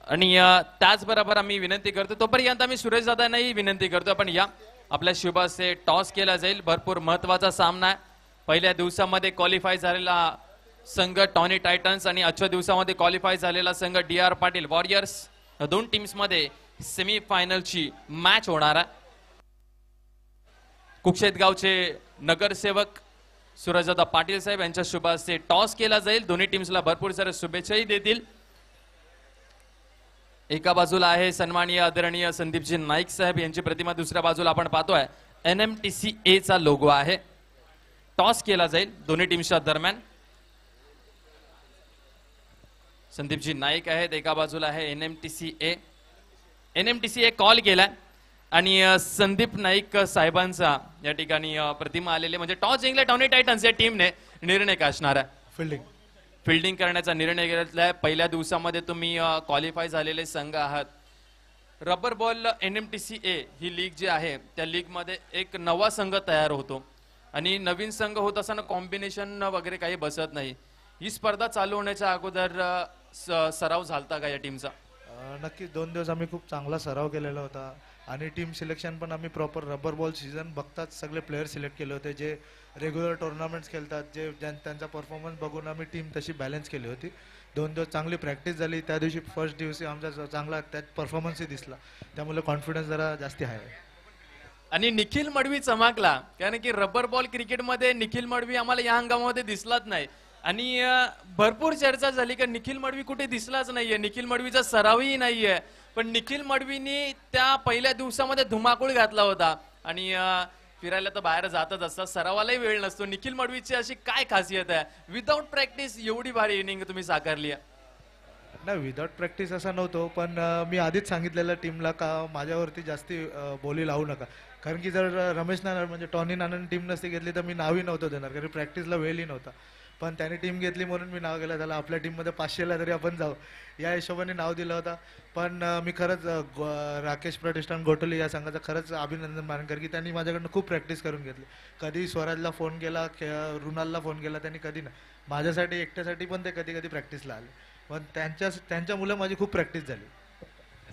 आणि त्याचबरोबर आम्ही विनंती करतो तोपर्यंत आम्ही सुरेश दादांनाही विनंती करतो आपण या आपल्या शुभासे टॉस केला जाईल. भरपूर महत्वाचा सामना आहे. पहिल्या दिवसामध्ये क्वालिफाय झालेला संघ टॉनी टायटन्स आणि आजच्या दिवसामध्ये क्वालिफाय झालेला संघ डी.आर. पाटील वॉरियर्स, दोन टीम्स मध्ये सेमी फायनलची मॅच होणार आहे. कुक्षेत गावचे नगरसेवक सूरजदादा पाटील साहेब यांच्या शुभासे टॉस केला जाईल. दोन्ही टीम्सला भरपूर सारे शुभेच्छाही देतील. एका बाजूला आहे सन्माननीय आदरणीय संदीपजी नाईक साहेब यांची प्रतिमा, दुसऱ्या बाजूला आपण पाहतोय NMTCA चा लोगो आहे. टॉस केला जाईल दोन्ही टीम्सच्या दरम्यान. संदीपजी नाईक आहेत, एका बाजूला आहे NMTCA कॉल केलाय आणि संदीप नाईक साहेबांचा या ठिकाणी प्रतिमा आलेली, म्हणजे टॉस जिंकला टॉनी टायटन्स या टीमने. निर्णय काय असणार आहे? फिल्डिंग करण्याचा निर्णय घेतलाय. पहिल्या दिवसामध्ये तुम्ही क्वालिफाय झालेले संघ आहात. रबर बॉल NMTCA ही लीग जी आहे त्या लीग मध्ये एक नवा संघ तयार होतो आणि नवीन संघ होत असताना कॉम्बिनेशन वगैरे काही बसत नाही. ही स्पर्धा चालू होण्याच्या अगोदर सराव झालता का या टीमचा? नक्कीच 2 दिवस आम्ही खूप चांगला सराव केलेला होता आणि टीम सिलेक्शन पण आम्ही प्रॉपर रबर बॉल सीझन बघताच सगळे प्लेयर सिलेक्ट केले होते जे रेग्युलर टुर्नामेंट्स खेळतात, जे त्यांचा परफॉर्मन्स बघून आम्ही टीम तशी बॅलन्स केली होती. 2 दिवस चांगली प्रॅक्टिस झाली. त्या दिवशी फर्स्ट दिवशी आमचा चांगला त्यात परफॉर्मन्सही दिसला, त्यामुळे कॉन्फिडन्स जरा जास्ती आहे. आणि निखिल मडवी चमकला, कारण की रबर बॉल क्रिकेटमध्ये निखिल मडवी आम्हाला या हंगामामध्ये दिसलाच नाही आणि भरपूर चर्चा झाली की निखिल मडवी कुठे दिसलाच नाहीये, निखिल मडवीचा सरावही नाहीये. पण निखिल मडवीने त्या पहिल्या दिवसामध्ये धुमाकूळ घातला होता आणि फिरायला तर बाहेर जातच असतात, सरावालाही वेळ नसतो. निखिल मडवीची अशी काय खासियत आहे, विदाउट प्रॅक्टिस एवढी भारी इनिंग तुम्ही साकारली आहे? नाही, विदाउट प्रॅक्टिस असा नव्हतो, पण मी आधीच सांगितलेलं टीमला का माझ्यावरती जास्ती बोली लावू नका, कारण की जर रमेश नाना म्हणजे टॉनी नानाने टीम नसती घेतली तर मी नावही नव्हतं देणार, कारण प्रॅक्टिसला वेळही नव्हता. पण त्याने टीम घेतली म्हणून मी नाव केलं, त्याला आपल्या टीममध्ये 500ला तरी आपण जाऊ या हिशोबाने नाव दिलं होता. पण मी खरंच राकेश प्रतिष्ठान गोटोली या संघाचं खरंच अभिनंदन मानेन, कारण की त्यांनी माझ्याकडनं खूप प्रॅक्टिस करून घेतली. कधी स्वराजला फोन केला, रुणालला फोन केला, त्यांनी कधी नाही, माझ्यासाठी एकट्यासाठी पण ते कधी कधी प्रॅक्टिसला आले. पण त्यांच्यामुळे माझी खूप प्रॅक्टिस झाली.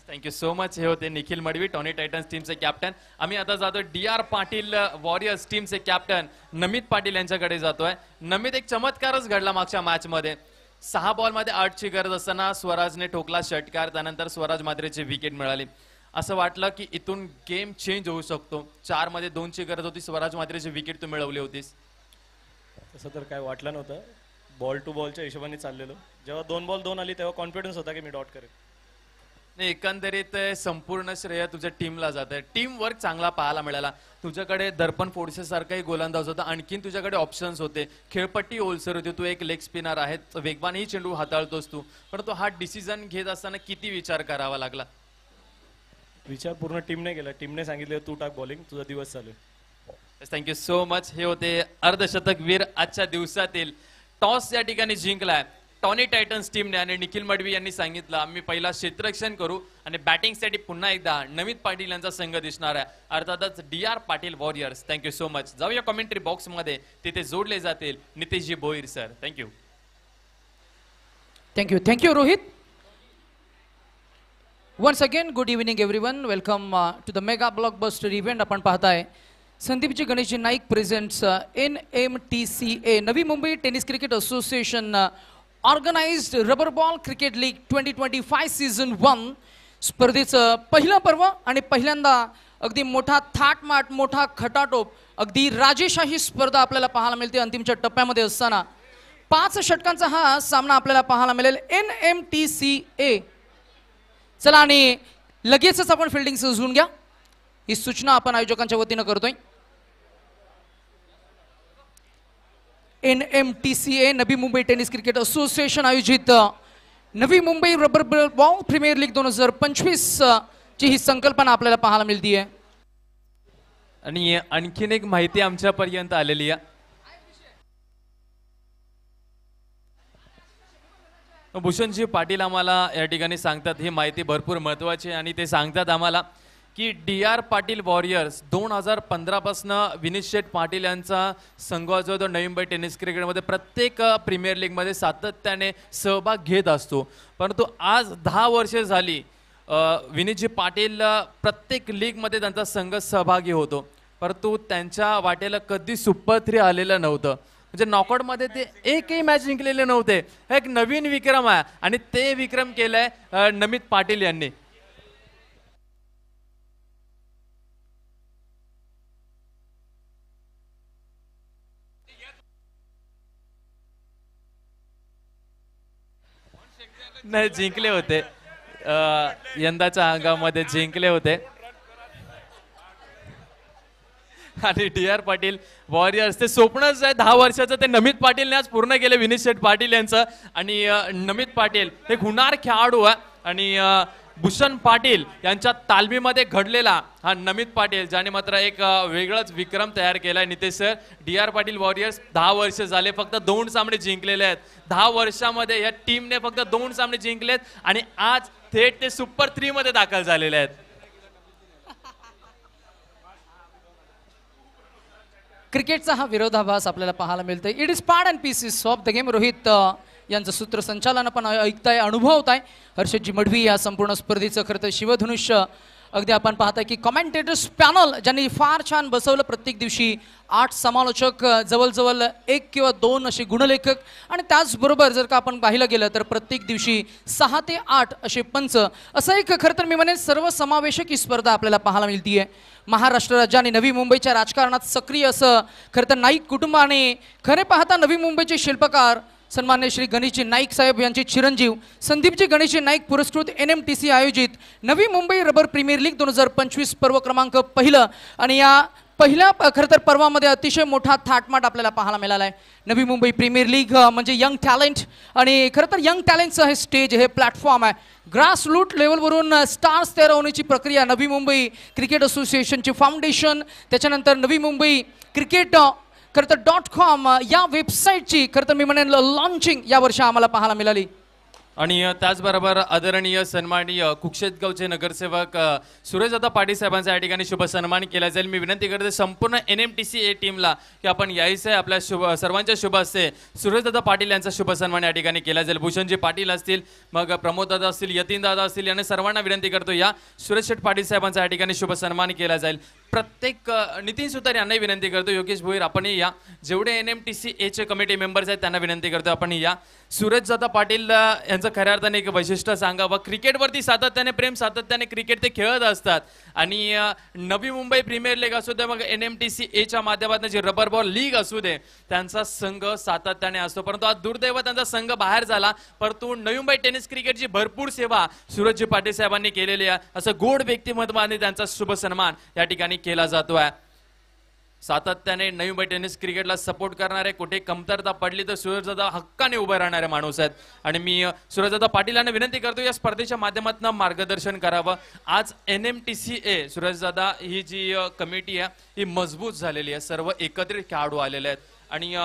Thank you so much. हे होते निखिल मडवी, टॉनी टायटन्स टीमचे कॅप्टन. आम्ही आता जातो डी.आर. पाटील वॉरियर्स टीमचे कॅप्टन नमित पाटील यांच्याकडे जातोय. नमित, एक चमत्कारच घडला मागच्या मॅच मध्ये. 6 बॉलमध्ये 8ची गरज असताना स्वराजने ठोकला षटकार, त्यानंतर स्वराज मात्रेची विकेट मिळाली. असं वाटलं की इथून गेम चेंज होऊ शकतो. 4 मध्ये 2ची गरज होती, स्वराज मात्रेची विकेट तू मिळवली होतीस. तसं तर काय वाटलं नव्हतं, बॉल टू बॉलच्या हिशोबाने चाललेलो. जेव्हा 2 बॉल 2 आली तेव्हा कॉन्फिडन्स होता की मी डॉट करेन. एकंदरीत संपूर्ण श्रेय तुझ्या टीमला जात आहे. टीम वर्क चांगला पाहायला मिळाला. तुझ्याकडे दर्पण फोडसे सारखाही गोलंदाज होता, आणखीन तुझ्याकडे ऑप्शन्स होते, खेळपट्टी ओलसर होती, तू एक लेग स्पिनर आहे, वेगवानही चेंडू हाताळतोस तू, परंतु हा डिसिजन घेत असताना किती विचार करावा लागला? विचार पूर्ण टीमने केला. टीमने सांगितलं तू टाक बॉलिंग, तुझा दिवस चालू. Thank you so much. हे होते अर्धशतक वीर आजच्या दिवसातील. टॉस या ठिकाणी जिंकलाय टॉनी टायटन्स टीमने आणि निखिल मडवी यांनी सांगितलं आम्ही पहिला क्षेत्ररक्षण करू आणि बॅटिंगसाठी पुन्हा एकदा नमित पाटील यांचा संघ दिसणार आहे, अर्थातच D R. Patil warriors. Thank you so much. जाऊया कमेंट्री बॉक्स मध्ये, तिथे जोडले जातील Niteshji Bhoir sir. Thank you. Thank you Rohit. Once again good evening everyone. Welcome to the mega blockbuster event. आपण पाहताय Sandeepji Ganeshji Naik presents NMTCA Navi Mumbai tennis cricket association organised rubber ball cricket league 2025 season 1 स्पर्धेचं पहिलं पर्व आणि पहिल्यांदा अगदी मोठा थाटमाट, मोठा खटाटोप, अगदी राजेशाही स्पर्धा आपल्याला पाहायला मिळते. अंतिमच्या टप्प्यामध्ये असताना 5 षटकांचा हा सामना आपल्याला पाहायला मिळेल. NMTCA. चला आणि लगेचच आपण फिल्डिंग सजवून घ्या, ही सूचना आपण आयोजकांच्या वतीनं करतोय. NMTCA Navi Mumbai tennis cricket association आयोजित Navi Mumbai rubber ball premier league 2025 ची ही संकल्पना आपल्याला पाहायला मिळते आहे. आणि आणखीन एक माहिती आमच्यापर्यंत आलेली आहे. भूषणजी पाटील आम्हाला या ठिकाणी सांगतात, ही माहिती भरपूर महत्त्वाची आहे आणि ते सांगतात आम्हाला की DR पाटील वॉरियर्स 2015 पासून विनीत शेठ पाटील यांचा संघ जो तो नवी मुंबई टेनिस क्रिकेटमध्ये प्रत्येक प्रीमियर लीगमध्ये सातत्याने सहभाग घेत असतो, परंतु आज 10 वर्षे झाली विनीतजी पाटील प्रत्येक लीगमध्ये त्यांचा संघ सहभागी होतो, परंतु त्यांच्या वाटेला कधी सुपर 3 आलेलं नव्हतं. म्हणजे नॉकआउटमध्ये ते एकही मॅच जिंकलेले नव्हते. हा एक नवीन विक्रम आहे आणि ते विक्रम केलंय नमित पाटील यांनी. नाही, जिंकले होते यंदाच्या अंगामध्ये जिंकले होते. आणि DR पाटील वॉरियर्स ते स्वप्नच आहे 10 वर्षाचं, ते नमित पाटीलने आज पूर्ण केलं विनीत शेठ पाटील यांचं. आणि नमित पाटील एक हुनार खेळाडू आहे आणि भूषण पाटील यांच्या तालमीमध्ये घडलेला हा नमित पाटील, ज्याने मात्र एक वेगळाच विक्रम तयार केलाय. Nitesh sir, DR Patil warriors 10 वर्ष झाले फक्त 2 सामने जिंकलेले आहेत. 10 वर्षामध्ये या टीमने फक्त 2 सामने जिंकलेत आणि आज थेट ते सुपर 3 मध्ये दाखल झालेले आहेत. क्रिकेटचा हा विरोधाभास आपल्याला पाहायला मिळतोय. It is part and pieces of the game. Rohit यांचं सूत्रसंचालन आपण ऐकताय, अनुभवताय. हर्षदजी मढवी या संपूर्ण स्पर्धेचं खरं तर शिवधनुष्य अगदी आपण पाहताय की कॉमेंटेटर्स पॅनल ज्यांनी फार छान बसवलं. प्रत्येक दिवशी 8 समालोचक, जवळजवळ 1 किंवा 2 असे गुणलेखक आणि त्याचबरोबर जर का आपण पाहिलं गेलं तर प्रत्येक दिवशी 6 ते 8 असे पंच. असं एक खरं तर मी म्हणेन सर्वसमावेशक ही स्पर्धा आपल्याला पाहायला मिळतीये. महाराष्ट्र राज्याने नवी मुंबईच्या राजकारणात सक्रिय असं खरं तर नाईक कुटुंबाने खरे पाहता नवी मुंबईचे शिल्पकार सन्मान्य श्री गणेशजी नाईक साहेब यांचे चिरंजीव संदीपजी गणेशजी नाईक पुरस्कृत NMTC आयोजित Navi Mumbai rubber premier league 2025 पर्व क्रमांक 1 आणि या पहिल्या खरं तर पर्वामध्ये अतिशय मोठा थाटमाट आपल्याला पाहायला मिळाला आहे. नवी मुंबई प्रीमियर लीग म्हणजे यंग टॅलेंट आणि खरं तर यंग टॅलेंटचं हे स्टेज, हे प्लॅटफॉर्म आहे. ग्रासरूट लेवलवरून स्टार्स तयार होण्याची प्रक्रिया नवी मुंबई क्रिकेट असोसिएशनचे फाउंडेशन, त्याच्यानंतर नवी मुंबई क्रिकेट खरं तर .com या वेबसाईटची खरं तर मी म्हणेन लॉन्चिंग या वर्षी आम्हाला पाहायला मिळाली. आणि त्याचबरोबर आदरणीय सन्माननीय कुक्षेतगावचे नगरसेवक सुरेशदादा पाटील साहेबांचा या ठिकाणी शुभ सन्मान केला जाईल. मी विनंती करते संपूर्ण NMTC टीमला की आपण यायचं आहे. आपल्या सर्वांच्या शुभ असते सुरेशदादा पाटील यांचा शुभ सन्मान या ठिकाणी केला जाईल. भूषणजी पाटील असतील, मग प्रमोददादा असतील, यतीनदादा असतील, यांना सर्वांना विनंती करतो या सुरेश शेठ पाटील साहेबांचा या ठिकाणी शुभ सन्मान केला जाईल. प्रत्येक नितीन सुतार यांनाही विनंती करतो, योगेश भोईर आपणही या, जेवढे NMTC चे कमिटी मेंबर्स आहेत त्यांना विनंती करतो आपण या. सुरेशदादा पाटील यांचं खऱ्या अर्थाने एक वैशिष्ट्य सांगावं, क्रिकेटवरती सातत्याने प्रेम, सातत्याने क्रिकेट ते खेळत असतात. आणि नवी मुंबई प्रीमियर लीग असू दे, मग NMTC च्या माध्यमातून जी रबर बॉल लीग असू दे, त्यांचा संघ सातत्याने असतो. परंतु आज दुर्दैव त्यांचा संघ बाहेर झाला, परंतु नवी मुंबई टेनिस क्रिकेटची भरपूर सेवा सुरेशजी पाटील साहेबांनी केलेली आहे. असं गोड व्यक्तिमत्वाने त्यांचा शुभ सन्मान या ठिकाणी केला जातोय. सातत्याने नवी मुंबई टेनिस क्रिकेटला सपोर्ट करणारे, कुठे कमतरता पडली तर सुरेशदादा हक्काने उभे राहणारे माणूस आहेत. आणि मी सुरेशदादा पाटील यांना विनंती करतो या स्पर्धेच्या माध्यमातून मार्गदर्शन करावं. आज NMTC सुरेशदादा ही जी कमिटी आहे ही मजबूत झालेली आहे, सर्व एकत्रित खेळाडू आलेले आहेत. आणि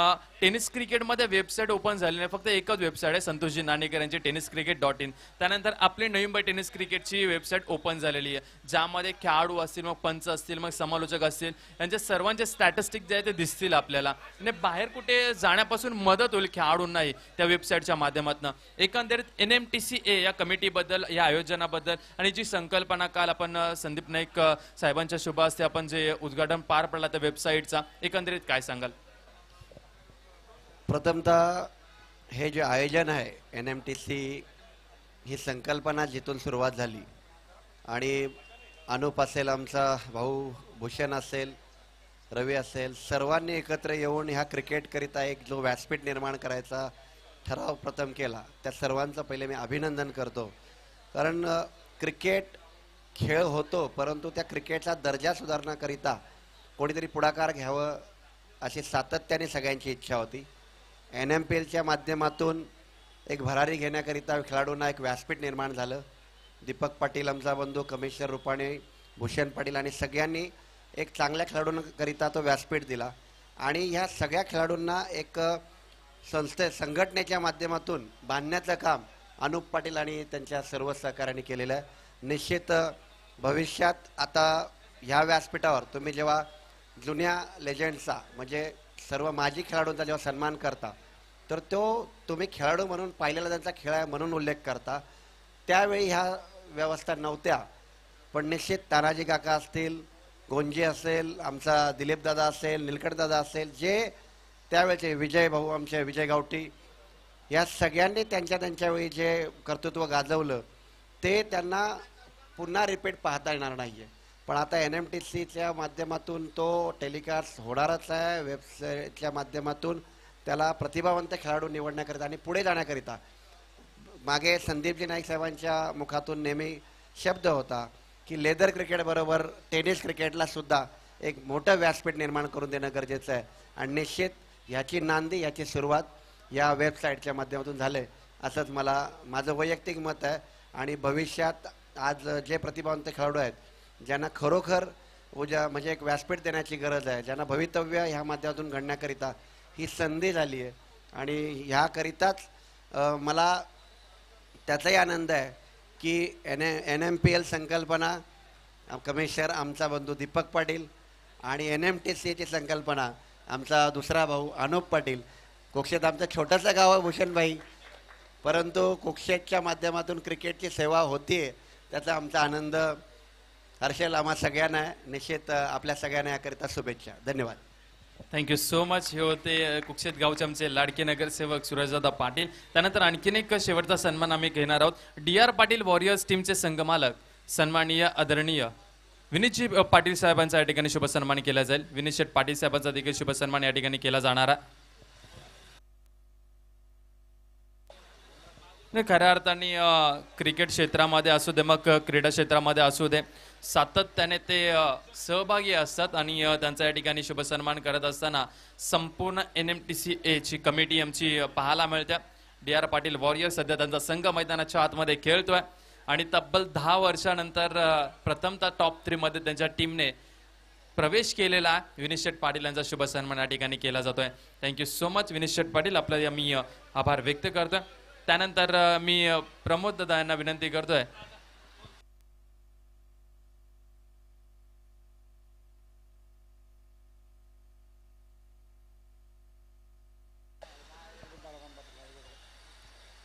टेनिस क्रिकेटमध्ये वेबसाईट ओपन झालेली आहे, फक्त एकच वेबसाईट आहे संतोषजी नाणेकर यांची tenniscricket.in. त्यानंतर आपली नवी मुंबई टेनिस क्रिकेटची वेबसाईट ओपन झालेली आहे, ज्यामध्ये खेळाडू असतील, मग पंच असतील, मग समालोचक असतील, यांचे सर्वांचे स्टॅटिस्टिक जे आहे ते दिसतील आपल्याला. आणि बाहेर कुठे जाण्यापासून मदत होईल खेळाडूंनाही त्या वेबसाईटच्या माध्यमातून. एकंदरीत NMTC या कमिटीबद्दल, या आयोजनाबद्दल आणि जी संकल्पना काल आपण संदीप नाईक साहेबांच्या शुभ हस्ते आपण जे उद्घाटन पार पडला त्या वेबसाईटचा, एकंदरीत काय सांगाल? प्रथमतः हे जे आयोजन आहे NMTC, ही संकल्पना जिथून सुरुवात झाली आणि अनुप असेल, आमचा भाऊ भूषण असेल, रवी असेल, सर्वांनी एकत्र येऊन ह्या क्रिकेटकरिता एक जो व्यासपीठ निर्माण करायचा ठराव प्रथम केला, त्या सर्वांचं पहिले मी अभिनंदन करतो. कारण क्रिकेट खेळ होतो, परंतु त्या क्रिकेटचा दर्जा सुधारण्याकरिता कोणीतरी पुढाकार घ्यावं अशी सातत्याने सगळ्यांची इच्छा होती. NMPLच्या माध्यमातून एक भरारी घेण्याकरिता खेळाडूंना एक व्यासपीठ निर्माण झालं. दीपक पाटील, आमचा बंधू, कमिशनर रुपाणे, भूषण पाटील आणि सगळ्यांनी एक चांगल्या खेळाडूंकरिता तो व्यासपीठ दिला. आणि ह्या सगळ्या खेळाडूंना एक संघटनेच्या माध्यमातून बांधण्याचं काम अनुप पाटील आणि त्यांच्या सर्व सहकार्याने केलेलं आहे. निश्चित भविष्यात आता ह्या व्यासपीठावर तुम्ही जेव्हा जुन्या लेजंडचा म्हणजे सर्व माजी खेळाडूंचा जेव्हा सन्मान करता तर तो तुम्ही खेळाडू म्हणून पाहिलेला त्यांचा खेळ आहे म्हणून उल्लेख करता. त्यावेळी ह्या व्यवस्था नव्हत्या, पण निश्चित तानाजी काका असतील, गोंजे असेल, आमचा दिलीप दादा असेल, निलकंठ दादा असेल, जे त्यावेळेचे विजय भाऊ आमचे विजय गावठी, या सगळ्यांनी त्यांच्या वेळी जे कर्तृत्व गाजवलं ते त्यांना पुन्हा रिपीट पाहता येणार नाही आहे. पण आता NMTCच्या माध्यमातून तो टेलिकास्ट होणारच आहे. वेबसाईटच्या माध्यमातून त्याला प्रतिभावंत खेळाडू निवडण्याकरिता आणि पुढे जाण्याकरिता मागे संदीपजी नाईक साहेबांच्या मुखातून नेहमी शब्द होता की लेदर क्रिकेटबरोबर टेनिस क्रिकेटला सुद्धा एक मोठं व्यासपीठ निर्माण करून देणं गरजेचं आहे. आणि निश्चित ह्याची नांदी ह्याची सुरुवात या वेबसाईटच्या माध्यमातून झाले असंच माझं वैयक्तिक मत आहे. आणि भविष्यात आज जे प्रतिभावंत खेळाडू आहेत ज्यांना खरोखर म्हणजे एक व्यासपीठ देण्याची गरज आहे, ज्यांना भवितव्य ह्या माध्यमातून घडण्याकरिता ही संधी झाली आहे आणि ह्याकरिताच मला त्याचाही आनंद आहे की NMPL संकल्पना कमिशनर आमचा बंधू दीपक पाटील आणि NMTCची संकल्पना आमचा दुसरा भाऊ अनुप पाटील. कोक्षेत आमचं छोटंसं गाव आहे भूषणभाई, परंतु कोक्षेतच्या माध्यमातून क्रिकेटची सेवा होतीये त्याचा आमचा आनंद हर्षल आम्हा सगळ्यांना आहे. निश्चित आपल्या सगळ्यांना याकरिता शुभेच्छा. धन्यवाद. Thank you so much. हे होते कुक्षेत गावचे आमचे लाडके नगरसेवक सूरजदादा पाटील. त्यानंतर आणखीन एक शेवटचा सन्मान आम्ही घेणार आहोत. DR पाटील वॉरियर्स टीमचे संघमालक सन्माननीय आदरणीय विनीतजी पाटील साहेबांचा या ठिकाणी शुभ सन्मान केला जाईल. विनीत शेठ पाटील साहेबांचा देखील शुभ सन्मान या ठिकाणी केला जाणार आहे. खऱ्या अर्थाने क्रिकेट क्षेत्रामध्ये असू दे मग क्रीडा क्षेत्रामध्ये असू दे सातत्याने ते सहभागी असतात आणि त्यांचा या ठिकाणी शुभ सन्मान करत असताना संपूर्ण NMTCA ची कमिटी आमची पाहायला मिळते. DR पाटील वॉरियर सध्या त्यांचा संघ मैदानाच्या आतमध्ये खेळतोय आणि तब्बल 10 वर्षानंतर प्रथमतः टॉप 3 मध्ये त्यांच्या टीमने प्रवेश केलेला आहे. विनीत शेठ पाटील यांचा शुभ सन्मान या ठिकाणी केला जातोय. थँक्यू सो मच विनीत शेठ पाटील, आपला मी आभार व्यक्त करतोय. त्यानंतर मी प्रमोद दादा यांना विनंती करतोय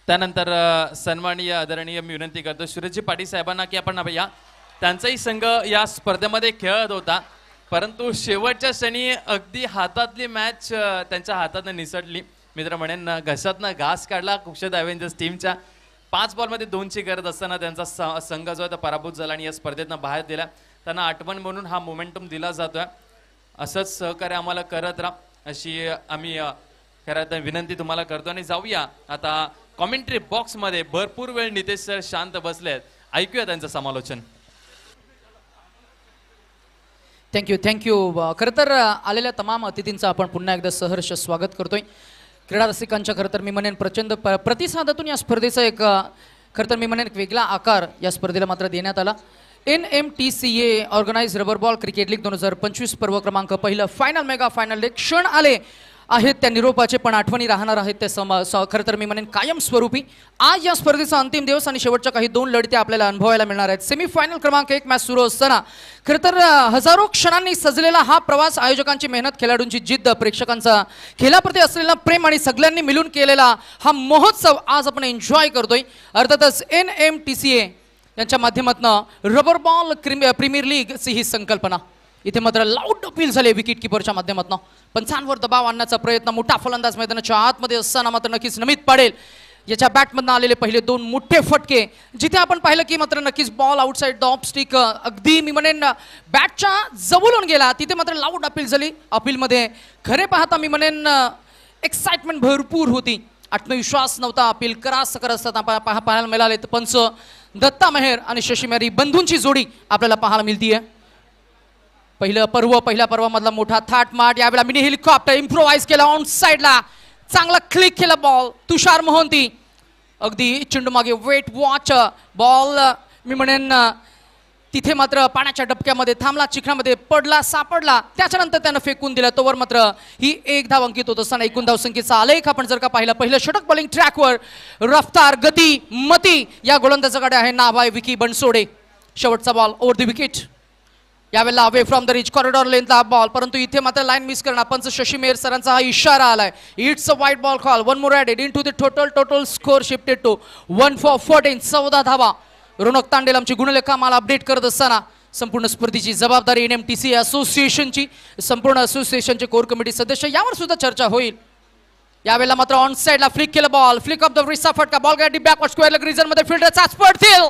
त्यानंतर सन्माननीय आदरणीय मी विनंती करतो सुरेशजी पाटील साहेबांना की आपण या त्यांचाही संघ या स्पर्धेमध्ये खेळत होता, परंतु शेवटच्या क्षणी अगदी हातातली मॅच त्यांच्या हातातून निसटली. मित्र म्हणेन घशातनं घास काढला कुक्षेत ॲव्हेंजर्स टीमच्या. 5 बॉलमध्ये 2ची गरज असताना त्यांचा संघ जो आहे तो पराभूत झाला आणि या स्पर्धेतनं बाहेर दिला. त्यांना आठवण म्हणून हा मोमेंटम दिला जातोय. असंच सहकार्य आम्हाला करत राहा अशी आम्ही खरं विनंती तुम्हाला करतो. आणि जाऊया आता कॉमेंट्री बॉक्समध्ये. भरपूर वेळ नितेश सर शांत बसले आहेत, ऐकूया त्यांचं समालोचन. थँक्यू. खरं तर आलेल्या तमाम अतिथींचं आपण पुन्हा एकदा सहर्ष स्वागत करतोय. क्रीडा रसिकांच्या खरं तर मी म्हणेन प्रचंड प्रतिसादातून या स्पर्धेचा एक खरं तर मी म्हणेन एक वेगळा आकार या स्पर्धेला मात्र देण्यात आला. NMTCA organise rubber ball cricket league 2025 पर्व क्रमांक पहिलं फायनल मेगा फायनल एक क्षण आले आहेत त्या निरोपाचे, पण आठवणी राहणार आहेत ते खरं तर मी म्हणेन कायमस्वरूपी. आज या स्पर्धेचा अंतिम दिवस आणि शेवटच्या काही 2 लढती आपल्याला अनुभवायला मिळणार आहेत. सेमीफायनल क्रमांक 1 मॅच सुरू असताना खरं तर हजारो क्षणांनी सजलेला हा प्रवास, आयोजकांची मेहनत, खेळाडूंची जिद्द, प्रेक्षकांचा खेळाप्रती असलेला प्रेम आणि सगळ्यांनी मिळून केलेला हा महोत्सव आज आपण एन्जॉय करतोय. अर्थातच NMTCA यांच्या माध्यमातून रबर बॉल प्रीमियर लीगची ही संकल्पना इथे मात्र लाऊड अपील झाले विकेट किपरच्या माध्यमातून. पंचांवर दबाव आणण्याचा प्रयत्न, मोठा फलंदाज मैदानाच्या आतमध्ये असताना मात्र नक्कीच नमित पाडेल याच्या बॅटमधून आलेले पहिले 2 मोठे फटके, जिथे आपण पाहिलं की मात्र नक्कीच ball outside the of stick अगदी मी म्हणेन बॅटच्या जवळून गेला, तिथे मात्र लाऊड अपील झाली. अपीलमध्ये खरे पाहता मी म्हणेन एक्साइटमेंट भरपूर होती, आत्मविश्वास नव्हता. अपील करास करत पाहायला मिळाले. पंच दत्ता मेहर आणि शशी मेहरी बंधूंची जोडी आपल्याला पाहायला मिळतीये. पहिल्या पर्वामधला मोठा थाटमाट, यावेळेला मिनी हेलिकॉप्टर इम्प्रोवाइज केला ऑन साइडला, चांगला क्लिक केला बॉल. तुषार मोहंती अगदी चेंडू मागे वेट वॉच बॉल मी म्हणेन तिथे मात्र पाण्याच्या डबक्यामध्ये थांबला, चिखलामध्ये पडला, सापडला, त्याच्यानंतर त्यानं फेकून दिला. तोवर मात्र ही 1 धाव अंकित होत असताना एकूण धावसंख्येचा आलेख आपण जर का पाहिला, पहिलं षटक बॉलिंग ट्रॅकवर रफ्तार, गती, मती या गोलंदाजाकडे आहे नाव आहे विकी बनसोडे. शेवटचा बॉल ओव्हर द विकेट. यावेळेला away from the reach corridor लेनला बॉल, परंतु इथे मात्र लाईन मिस करणं. पंच शशी मेहर सरांचा हा इशारा आलाय. It's a wide ball call. One more added in to the total score shifted to 1 for 14. 14 धावा. रोनक तांडेल आमची गुणलेखा मला अपडेट करत असताना संपूर्ण स्पर्धेची जबाबदारी NMTC असोसिएशनची, संपूर्ण असोसिएशनचे कोर कमिटी सदस्य, यावर सुद्धा चर्चा होईल. यावेळेला मात्र ऑन साइडला फ्लिक केलं बॉल. फ्लिक ऑफ द रिसा फटका. बॉल गाडी बॅकवर्ड स्क्वेअर लेग रिजन मध्ये फिल्डर चाच पडतील.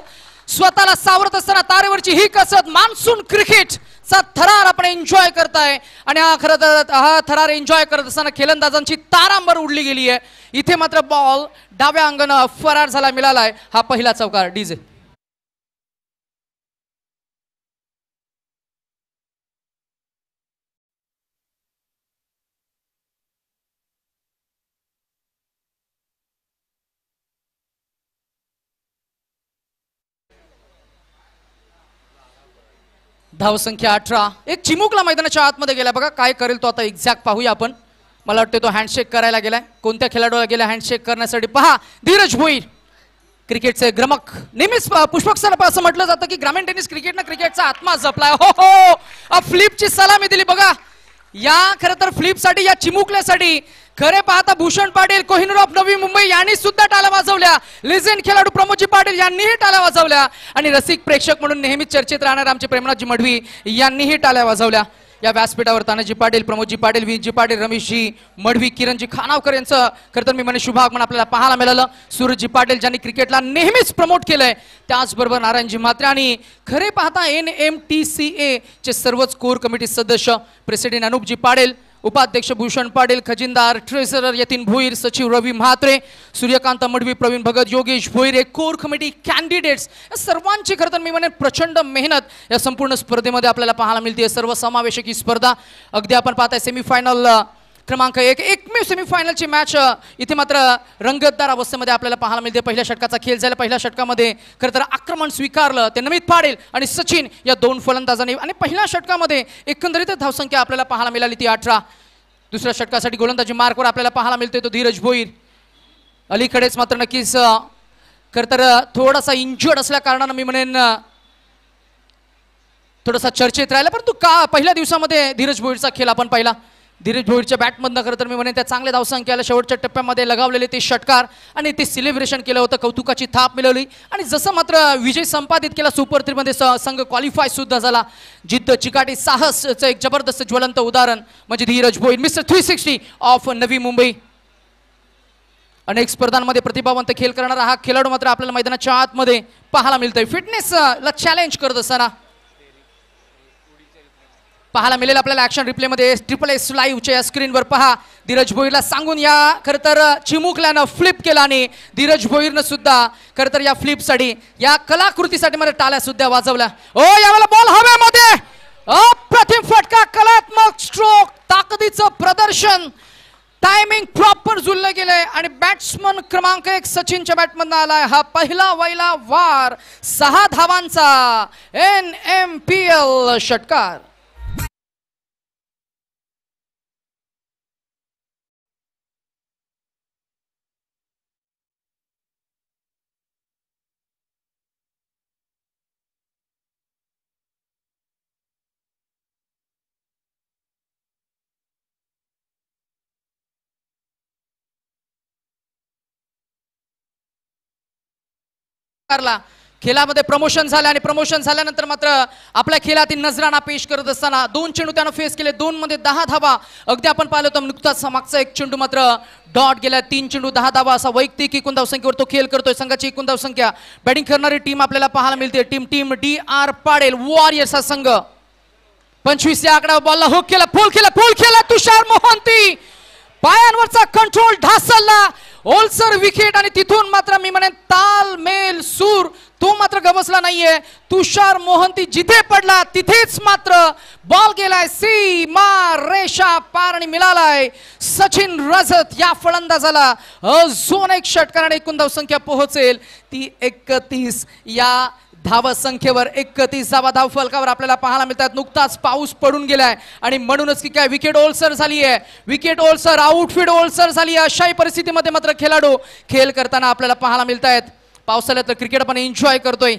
स्वतःला सावरत असताना तारेवरची ही कसरत मान्सून क्रिकेटचा थरार आपण एन्जॉय करताय. आणि हा थरार एन्जॉय करत असताना खेलंदाजांची तारांबर उडली गेली आहे. इथे मात्र बॉल डाव्या अंगानं फरार झाला मिळालाय. हा पहिला चौकार. डीजे धावसंख्या 18. एक चिमुकला मैदानाच्या आतमध्ये गेला बघा. काय करेल तो आता एक्झॅक्ट पाहूया आपण. मला वाटतं तो हँडशेक करायला गेलाय. कोणत्या खेळाडूला गेला हँडशेक करण्यासाठी? पहा, धीरज भोईर, क्रिकेटचे ग्रमक. नेहमीच पुष्पक सर असं म्हटलं जातं की ग्रामीण टेनिस क्रिकेटनं क्रिकेटचा आत्मा जपलाय. हो हो, फ्लिपची सलामी दिली बघा. या खरं तर फ्लिपसाठी, या चिमुकल्यासाठी खरे पाहता भूषण पाटील, कोहिनूर ऑफ नवी मुंबई यांनी सुद्धा टाळ्या वाजवल्या. लेजेंड खेळाडू प्रमोदजी पाटील यांनीही टाळ्या वाजवल्या. आणि रसिक प्रेक्षक म्हणून नेहमीच चर्चेत राहणार आमचे प्रेमनाथजी मढवी यांनीही टाळ्या वाजवल्या. या व्यासपीठावर तानाजी पाटील, प्रमोदजी पाटील, विजयजी पाटील, रमेशजी मढवी, किरणजी खानावकर यांचं खरं तर मी म्हणे शुभागमन आपल्याला पाहायला मिळालं. सूरजजी पाटील ज्यांनी क्रिकेटला नेहमीच प्रमोट केलंय, त्याचबरोबर नारायणजी म्हात्रे आणि खरे पाहता NMTCA चे सर्वच कोर कमिटी सदस्य, प्रेसिडेंट अनुपजी पाटील, उपाध्यक्ष भूषण पाटील, खजिनदार ट्रेझरर यतीन भोईर, सचिव Ravi Mhatre, Suryakant Madhavi, Pravin Bhagat, Yogesh Bhoir, core committee candidates, या सर्वांची खरं तर मी म्हणेन प्रचंड मेहनत या संपूर्ण स्पर्धेमध्ये आपल्याला पाहायला मिळते. सर्वसमावेशक ही स्पर्धा. अगदी आपण पाहताय सेमीफायनल क्रमांक 1, एकमेव सेमीफायनलची मॅच इथे मात्र रंगतदार अवस्थेमध्ये आपल्याला पाहायला मिळते. पहिल्या षटकाचा खेळ झाला. पहिल्या षटकामध्ये खरं तर आक्रमण स्वीकारलं ते नमित पाटील आणि सचिन या दोन फलंदाजांनी. आणि पहिल्या षटकामध्ये एकंदरीत धावसंख्या आपल्याला पाहायला मिळाली ती 18. दुसऱ्या षटकासाठी गोलंदाजी मार्कवर आपल्याला पाहायला मिळते तो धीरज भोईर. अलीकडेच मात्र नक्कीच खरं तर थोडासा इंजर्ड असल्या कारणानं मी म्हणेन थोडासा चर्चेत राहिला. परंतु का पहिल्या दिवसामध्ये धीरज भोईरचा खेळ आपण पाहिला. धीरज भोईरच्या बॅटमधनं खरं तर मी म्हणेन त्या चांगल्या धावसंख्येला शेवटच्या टप्प्यामध्ये लगावलेले ते षटकार आणि ते सेलिब्रेशन केलं होतं. कौतुकाची थाप मिळवली. आणि जसं मात्र विजय संपादित केला सुपर 3 मध्ये संघ क्वालिफाय सुद्धा झाला. जिद्द, चिकाटी, साहसचं एक जबरदस्त ज्वलंत उदाहरण म्हणजे धीरज भोईर, मिस्टर 360 ऑफ नवी मुंबई. अनेक स्पर्धांमध्ये प्रतिभावंत खेळ करणारा हा खेळाडू मात्र आपल्याला मैदानाच्या आतमध्ये पाहायला मिळतोय. फिटनेसला चॅलेंज करत असताना पाहायला मिळेल आपल्याला ॲक्शन रिप्लेमध्ये. SSS लाईव्हच्या या स्क्रीनवर पहा. धीरज भोईरला सांगून या खरं तर चिमुकल्यानं फ्लिप केला आणि धीरज भोईरनं सुद्धा खरं तर या फ्लिपसाठी, या कलाकृतीसाठी मला टाळ्या सुद्धा वाजवल्या. ओ यावेळेला बॉल हवेमध्ये, अप्रतिम फटका, कलात्मक स्ट्रोक, ताकदीचं प्रदर्शन, टायमिंग प्रॉपर जुळलं गेलंय आणि बॅट्समन क्रमांक 1 सचिनच्या बॅटमधनं आलाय. हा पहिला वैला वार 6 धावांचा NMPL षटकार. खेळामध्ये प्रमोशन झालं आणि प्रमोशन झाल्यानंतर मात्र आपल्या खेळातील नजराणा पेश करत असताना 2 चेंडू त्यानं फेस केले. 2 मध्ये 10 धावा. अगदी आपण पाहिलं तर नुकताच मागचा एक चेंडू मात्र डॉट गेला. 3 चेंडू 10 धावा असा वैयक्तिक एकूण धावसंख्येवर तो खेळ करतोय. संघाची एकूण धावसंख्या. बॅटिंग करणारी टीम आपल्याला पाहायला मिळते. टीम DR पाडेल वॉरियर्स हा संघ. 25 या आकड्यावर बॉलला हुक केला, फुल केला तुषार मोहंती. पायांवरचा कंट्रोल ढासळला. ओलसर विकेट आणि तिथून मात्र मी म्हणेन तालमेल सूर तो मात्र गवसला नाहीये. तुषार मोहंती जिथे पडला तिथेच मात्र बॉल गेलाय सीमा रेषा पार आणि मिळालाय सचिन रजत या फलंदाजाला. अजून एक षटकाराने एकूण धावसंख्या पोहोचेल ती 31. या धावसंख्येवर 31 धाव फलकावर आपल्याला पाहायला मिळतात. नुकताच पाऊस पडून गेलाय आणि म्हणूनच की काय विकेट ओलसर झाली आहे. विकेट ओलसर, आउटफील्ड ओलसर झाली आहे. अशाही परिस्थितीमध्ये मात्र खेळाडू खेळ करताना आपल्याला पाहायला मिळत आहेत. पावसाळ्यात क्रिकेट आपण एन्जॉय करतोय.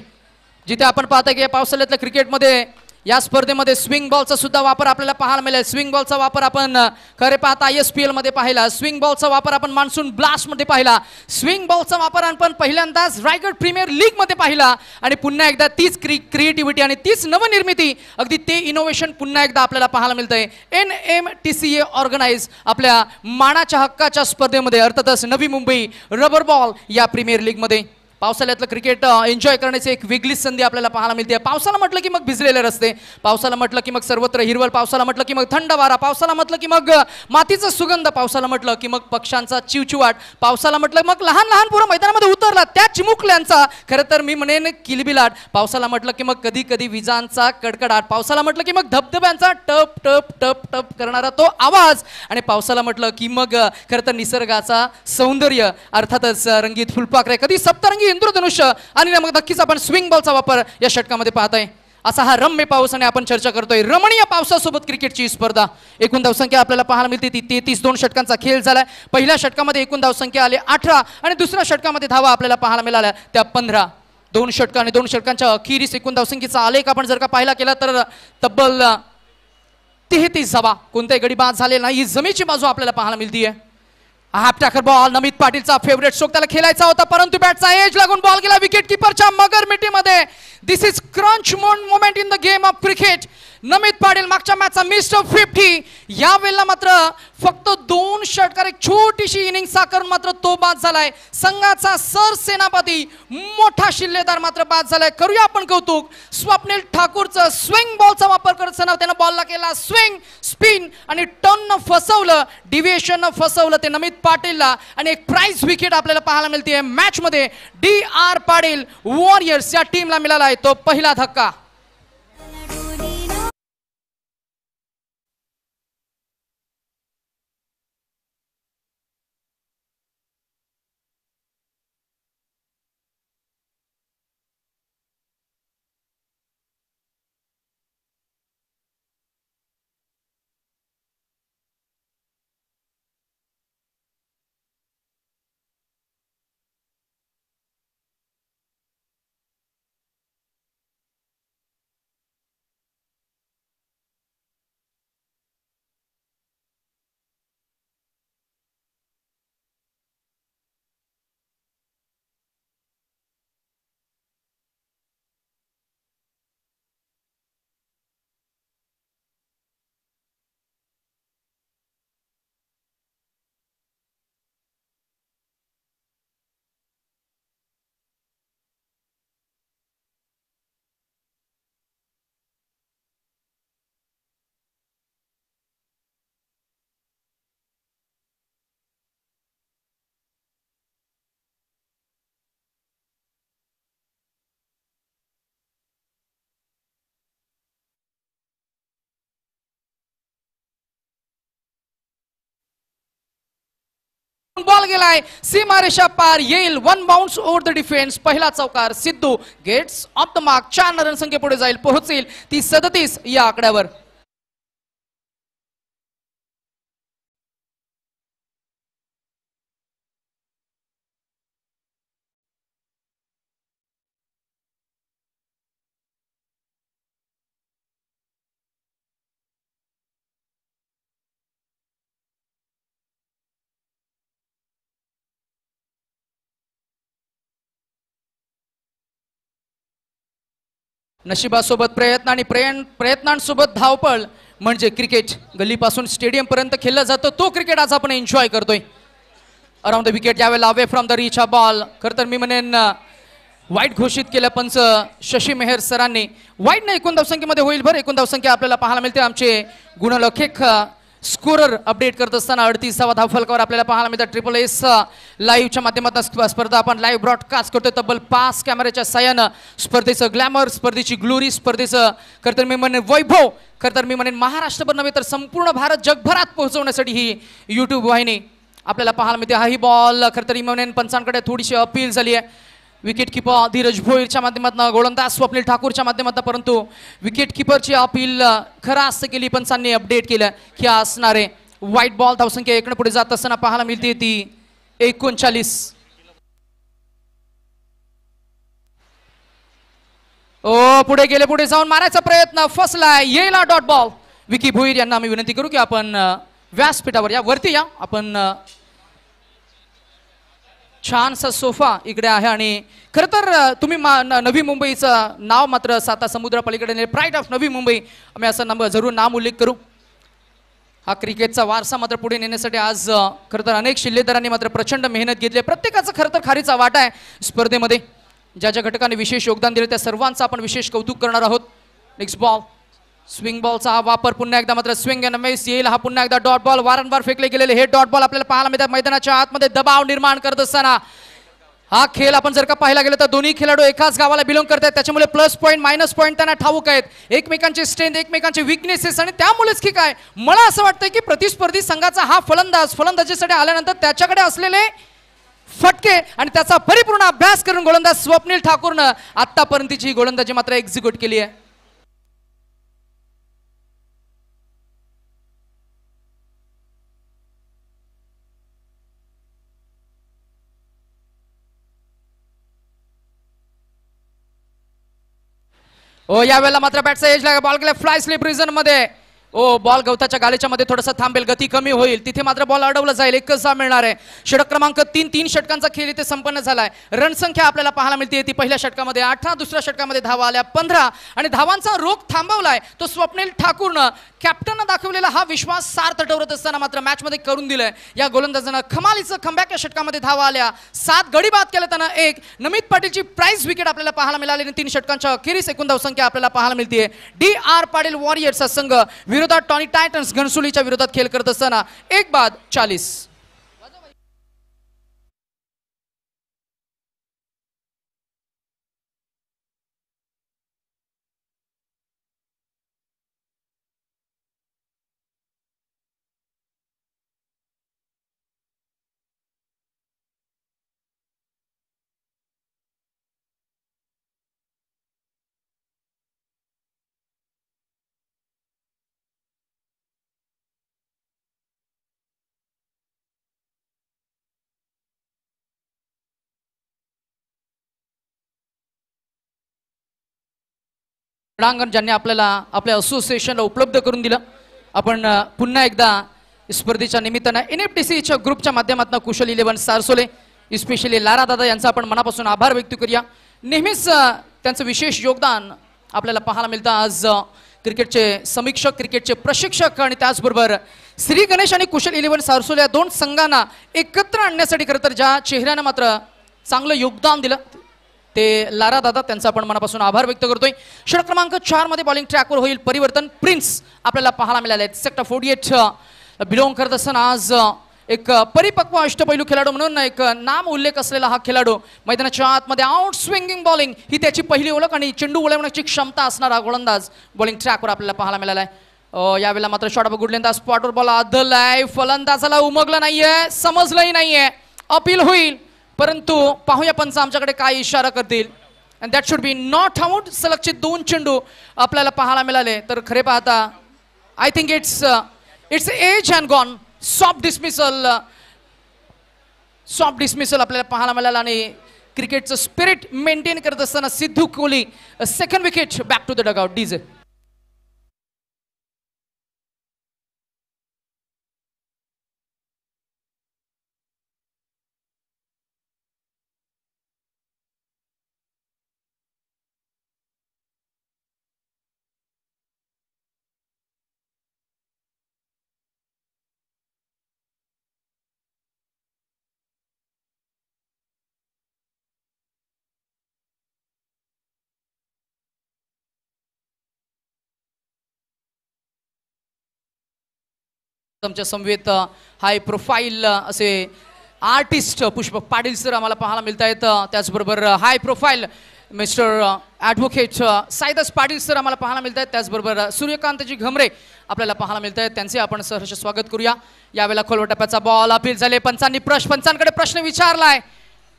जिथे आपण पाहता की या पावसाळ्यातल्या क्रिकेटमध्ये या स्पर्धेमध्ये स्विंग बॉलचा सुद्धा वापर आपल्याला पाहायला मिळेल. स्विंग बॉलचा वापर आपण खरे पाहता ISPL मध्ये पाहिला. स्विंग बॉलचा वापर आपण मान्सून ब्लास्ट मध्ये पाहिला. स्विंग बॉलचा वापर आपण पहिल्यांदाच रायगड प्रीमियर लीग मध्ये पाहिला. आणि पुन्हा एकदा तीच क्रिएटिव्हिटी आणि तीच नवनिर्मिती, अगदी ते इनोव्हेशन पुन्हा एकदा आपल्याला पाहायला मिळतंय. NMTCA ऑर्गनाइज आपल्या मानाच्या हक्काच्या स्पर्धेमध्ये, अर्थातच नवी मुंबई रबर बॉल या प्रीमियर लीग मध्ये पावसाळ्यातलं क्रिकेट एन्जॉय करण्याची एक वेगळीच संधी आपल्याला पाहायला मिळते. पावसाला म्हटलं की मग भिजलेले रस्ते, पावसाला म्हटलं की मग सर्वत्र हिरवळ, पावसाला म्हटलं की मग थंड वारा, पावसाला म्हटलं की मग मातीचा सुगंध, पावसाला म्हटलं की मग पक्ष्यांचा चिवचिवाट, पावसाला म्हटलं मग लहान लहान पोरं मैदानामध्ये उतरला त्या चिमुकल्यांचा खरं तर मी म्हणेन किलबिलाट, पावसाला म्हटलं की मग कधी कधी विजांचा कडकडाट, पावसाला म्हटलं की मग धबधब्यांचा टप टप टप टप करणारा तो आवाज, आणि पावसाला म्हटलं की मग खरं तर निसर्गाचा सौंदर्य, अर्थातच रंगीत फुलपाखरे, कधी सप्तरंगी इंद्रधनुष्य, आणि मग नक्कीच आपण स्विंग बॉलचा वापर या षटकामध्ये पाहताय. असा हा रम्य पाऊस आणि आपण चर्चा करतोय रमणीय पावसासोबत क्रिकेटची स्पर्धा. एकूण धावसंख्या आपल्याला पाहायला मिळते ती 33. 2 षटकांचा खेळ झालाय. पहिल्या षटकामध्ये एकूण धावसंख्या आली 18 आणि दुसऱ्या षटकामध्ये धावा आपल्याला पाहायला मिळाल्या त्या 15. 2 षटक आणि 2 षटकांच्या अखेरीस एकूण धावसंख्येचा आलेख आपण जर का पाहिला केला तर तब्बल 33 धावा, कोणत्याही गडी बाद झाले नाही. ही जमेची बाजू आपल्याला पाहायला मिळतीये. हाफ टाकर बॉल, नमित पाटीलचा फेवरेट स्ट्रोक, त्याला खेळायचा होता परंतु बॅटचा एज लागून बॉल गेला विकेट किपरच्या मगर मिठीमध्ये. This is crunch moment in the game of cricket. Namit Patil मागच्या मॅचचा मिस्टर 50, या वेळेला मात्र फक्त 2 षटकार, एक छोटीशी इनिंग साकारून मात्र तो बाद झालाय. संघाचा सरसेनापती मोठा शिल्लेदार मात्र बाद झालाय. करूया आपण कौतुक स्वप्नील ठाकूरचं. स्विंग बॉलचा वापर करत असताना त्यानं बॉलला केला स्विंग, स्पिन आणि टर्न फसवलं, डिव्हिएशन फसवलं ते नमित पाटीलला, आणि एक प्राइज विकेट आपल्याला पाहायला मिळते मॅच मध्ये. DR पाटील वॉरियर्स या टीमला मिळाला आहे तो पहिला धक्का. बॉल गेलाय सीमारेषा पार, येईल 1 बाउंस ओव्हर द डिफेन्स. पहिला चौकार Sidhu gets off the mark. 4 run संख्ये पुढे जाईल, पोहोचेल ती 37 या आकड्यावर. नशिबासोबत प्रयत्न आणि प्रयत्नांसोबत धावपळ म्हणजे क्रिकेट. गल्लीपासून स्टेडियम पर्यंत खेळलं जातं तो क्रिकेट आज आपण एन्जॉय करतोय. अराउंड द विकेट यावेळेला अवे फ्रॉम द रीच हा बॉल. खरं तर मी म्हणेन वाईट घोषित केलं पंच शशी मेहर सरांनी. वाईट नाही, एकूण धावसंख्येमध्ये होईल भर. एकूण धावसंख्या आपल्याला पाहायला मिळते. आमचे गुणलेखक स्कोरर अपडेट करत असताना 38वा धावफलकावर आपल्याला पाहायला मिळतात. SSS लाईव्हच्या माध्यमातून स्पर्धा आपण लाईव्ह ब्रॉडकास्ट करतोय तब्बल 5 कॅमेऱ्याच्या साह्यानं. स्पर्धेचं ग्लॅमर, स्पर्धेची ग्लोरी, स्पर्धेचं खरं तर मी म्हणेन वैभव, खरं तर मी म्हणेन महाराष्ट्रभर नव्हे तर संपूर्ण भारत जगभरात पोहोचवण्यासाठी ही YouTube वाहिनी आपल्याला पाहायला मिळते. हाही बॉल खरं तर मी म्हणेन पंचांकडे थोडीशी अपील झाली आहे. विकेट किपर धीरज भोईरच्या माध्यमातून, गोलंदाज स्वप्नील ठाकूरच्या माध्यमातून, परंतु विकेट किपरची अपील खरास्त केली पंचांनी अपडेट केलं की असणारे व्हाईट बॉल. धावसंख्या 1 पुढे जात असताना पाहायला मिळते ती 39. ओ पुढे गेले, पुढे जाऊन मारायचा प्रयत्न, फसलाय, येईल डॉट बॉल. विकी भोईर यांना आम्ही विनंती करू की आपण व्यासपीठावर या, वरती या. आपण छानसा सोफा इकडे आहे आणि खरं तर तुम्ही नवी मुंबईचं नाव मात्र साता समुद्र पलीकडे प्राईड ऑफ नवी मुंबई आम्ही असं जरूर नाम उल्लेख करू. हा क्रिकेटचा वारसा मात्र पुढे नेण्यासाठी आज खरं तर अनेक शिल्लेदारांनी मात्र प्रचंड मेहनत घेतली. प्रत्येकाचा खरं तर खारीचा वाटा आहे स्पर्धेमध्ये. ज्या ज्या घटकांनी विशेष योगदान दिले त्या सर्वांचं आपण विशेष कौतुक करणार आहोत. नेक्स्ट बॉल, स्विंग बॉलचा हा वापर पुन्हा एकदा मात्र स्विंग अँड मिस येईल. हा पुन्हा एकदा डॉट बॉल, वारंवार फेकले गेलेले हे डॉट बॉल आपल्याला पाहायला मिळतात. मैदानाच्या आतमध्ये दबाव निर्माण करत असताना हा खेळ आपण जर का पाहायला गेलो तर दोन्ही खेळाडू एकाच गावाला बिलॉंग करतात, त्याच्यामुळे प्लस पॉईंट मायनस पॉईंट त्यांना ठाऊक आहेत. एकमेकांचे स्ट्रेंथ, एकमेकांचे विकनेसेस, आणि त्यामुळेच की काय मला असं वाटतं की प्रतिस्पर्धी संघाचा हा फलंदाजीसाठी आल्यानंतर त्याच्याकडे असलेले फटके आणि त्याचा परिपूर्ण अभ्यास करून गोलंदाज स्वप्नील ठाकूरनं आतापर्यंतची गोलंदाजी मात्र एक्झिक्यूट केली आहे. ओ यावेळेला मात्र बॅटचा एज लागा, बॉल गेला फ्लाय स्लिप रिजन मध्ये. ओ बॉल गवताच्या गालीच्या मध्ये थोडासा थांबेल, गती कमी होईल, तिथे मात्र बॉल अडवला जाईल. एकच धाव मिळणार आहे. षटक क्रमांक 3, 3 षटकांचा खेळ इथे संपन्न झालाय. रन संख्या आपल्याला पाहायला मिळते ती पहिल्या षटकामध्ये 18, दुसऱ्या षटकामध्ये धावा आल्या 15 आणि धावांचा रोख थांबवलाय तो स्वप्नील ठाकूरनं. कॅप्टननं दाखवलेला हा विश्वास सार्थ ठरवत असताना मात्र मॅच मध्ये करून दिलंय या गोलंदाजानं. कमालीचं कमबॅक या षटकामध्ये धावा आल्या, 7 गडी बाद केले त्यांना. एक नमित पाटीलची प्राइज विकेट आपल्याला पाहायला मिळाली आणि 3 षटकांच्या अखेरीस एकूण धावसंख्या आपल्याला पाहायला मिळते. डी.आर. पाटील वॉरियर्सचा संघ विरोधात टॉनी टायटन्स घनसोलीच्या विरोधात खेळ करत असताना 1 बाद 40. क्रीडांगण ज्यांनी आपल्याला आपल्या असोसिएशनला उपलब्ध करून दिलं. आपण पुन्हा एकदा स्पर्धेच्या निमित्तानं NFTCच्या ग्रुपच्या माध्यमातून कुशल 11 सारसोले, स्पेशली लारा दादा यांचा आपण मनापासून आभार व्यक्त करूया. नेहमीच त्यांचं विशेष योगदान आपल्याला पाहायला मिळतं. आज क्रिकेटचे समीक्षक, क्रिकेटचे प्रशिक्षक आणि त्याचबरोबर श्री गणेश आणि कुशल 11 सारसोले या 2 संघांना एकत्र आणण्यासाठी खरं तर ज्या चेहऱ्यानं मात्र चांगलं योगदान दिलं ते लारा दादा, त्यांचा आपण मनापासून आभार व्यक्त करतोय. षटक क्रमांक 4 मध्ये बॉलिंग ट्रॅकवर होईल परिवर्तन. प्रिन्स आपल्याला पाहायला मिळाले आहेत. सेक्टर 48 बिलॉंग करत असताना आज एक परिपक्व अष्टपैलू खेळाडू म्हणून एक नाम उल्लेख असलेला हा खेळाडू. मैदानाच्या आतमध्ये आउट स्विंगिंग बॉलिंग ही त्याची पहिली ओळख आणि चेंडू वळवण्याची क्षमता असणारा गोलंदाज बॉलिंग ट्रॅकवर आपल्याला पाहायला मिळाला आहे. यावेळेला मात्र शॉट गुडलेंदा स्पॉटवर बॉल आदलाय, फलंदाजाला उमगलं नाहीये, समजलंही नाहीये, अपील होईल. परंतु पाहूया पंच आमच्याकडे काय इशारा करतील. And that should be not out. सलगचे 2 चेंडू आपल्याला पाहायला मिळाले. तर खरे पाहता I think it's edge and gone. Soft dismissal आपल्याला पाहायला मिळाला आणि क्रिकेटचं स्पिरिट मेंटेन करत असताना Sidhu Kohli second wicket back to the dugout. DJ तुमच्या समवेत हाय प्रोफाईल असे आर्टिस्ट पुष्पक पाटील सर आम्हाला पाहायला मिळत आहेत. त्याचबरोबर high profile mister advocate Saidas Patil sir आम्हाला पाहायला मिळत आहेत. त्याचबरोबर सूर्यकांतजी घमरे आपल्याला पाहायला मिळत आहेत. त्यांचे आपण सहर्ष स्वागत करूया. यावेळेला खोलवर टप्प्याचा बॉल अपील झाले. पंचांकडे प्रश्न विचारलाय.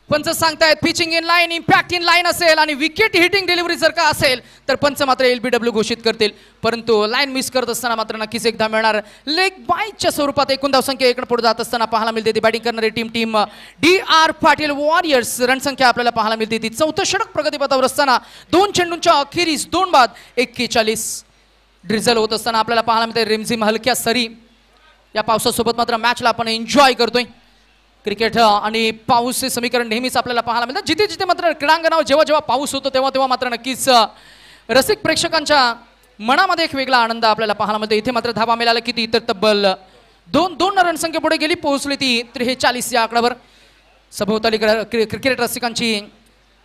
पंच सांगतायत pitching in line, impact in line असेल आणि विकेट हिटिंग डिलिव्हरी जर का असेल तर पंच मात्र LBW घोषित करतील. परंतु लाईन मिस करत असताना मात्र नक्कीच एकदा मिळणार. लेग बायच्या स्वरूपात एकूण धावसंख्या इकडे पुढे जात असताना पाहायला मिळते. ती बॅटिंग करणारी टीम DR पाटील वॉरियर्स. रणसंख्या आपल्याला पाहायला मिळते ती 4थं षटक प्रगतीपथावर असताना 2 चेंडूंच्या अखेरीस 2 बाद 41. ड्रिझल होत असताना आपल्याला पाहायला मिळते रिमझिम हलक्या सरी. या पावसासोबत मात्र मॅचला आपण एन्जॉय करतोय. क्रिकेट आणि पाऊस हे समीकरण नेहमीच आपल्याला पाहायला मिळतं. जिथे जिथे मात्र क्रीडांगणावर जेव्हा जेव्हा पाऊस होतो तेव्हा तेव्हा मात्र नक्कीच रसिक प्रेक्षकांच्या मनामध्ये एक वेगळा आनंद आपल्याला पाहायला मिळतो. इथे मात्र धावा मिळाला किती, इतर तब्बल 2 रणसंख्या पुढे गेली, पोहोचली ती 43 या आकड्यावर. सभोवताली क्रिकेट रसिकांची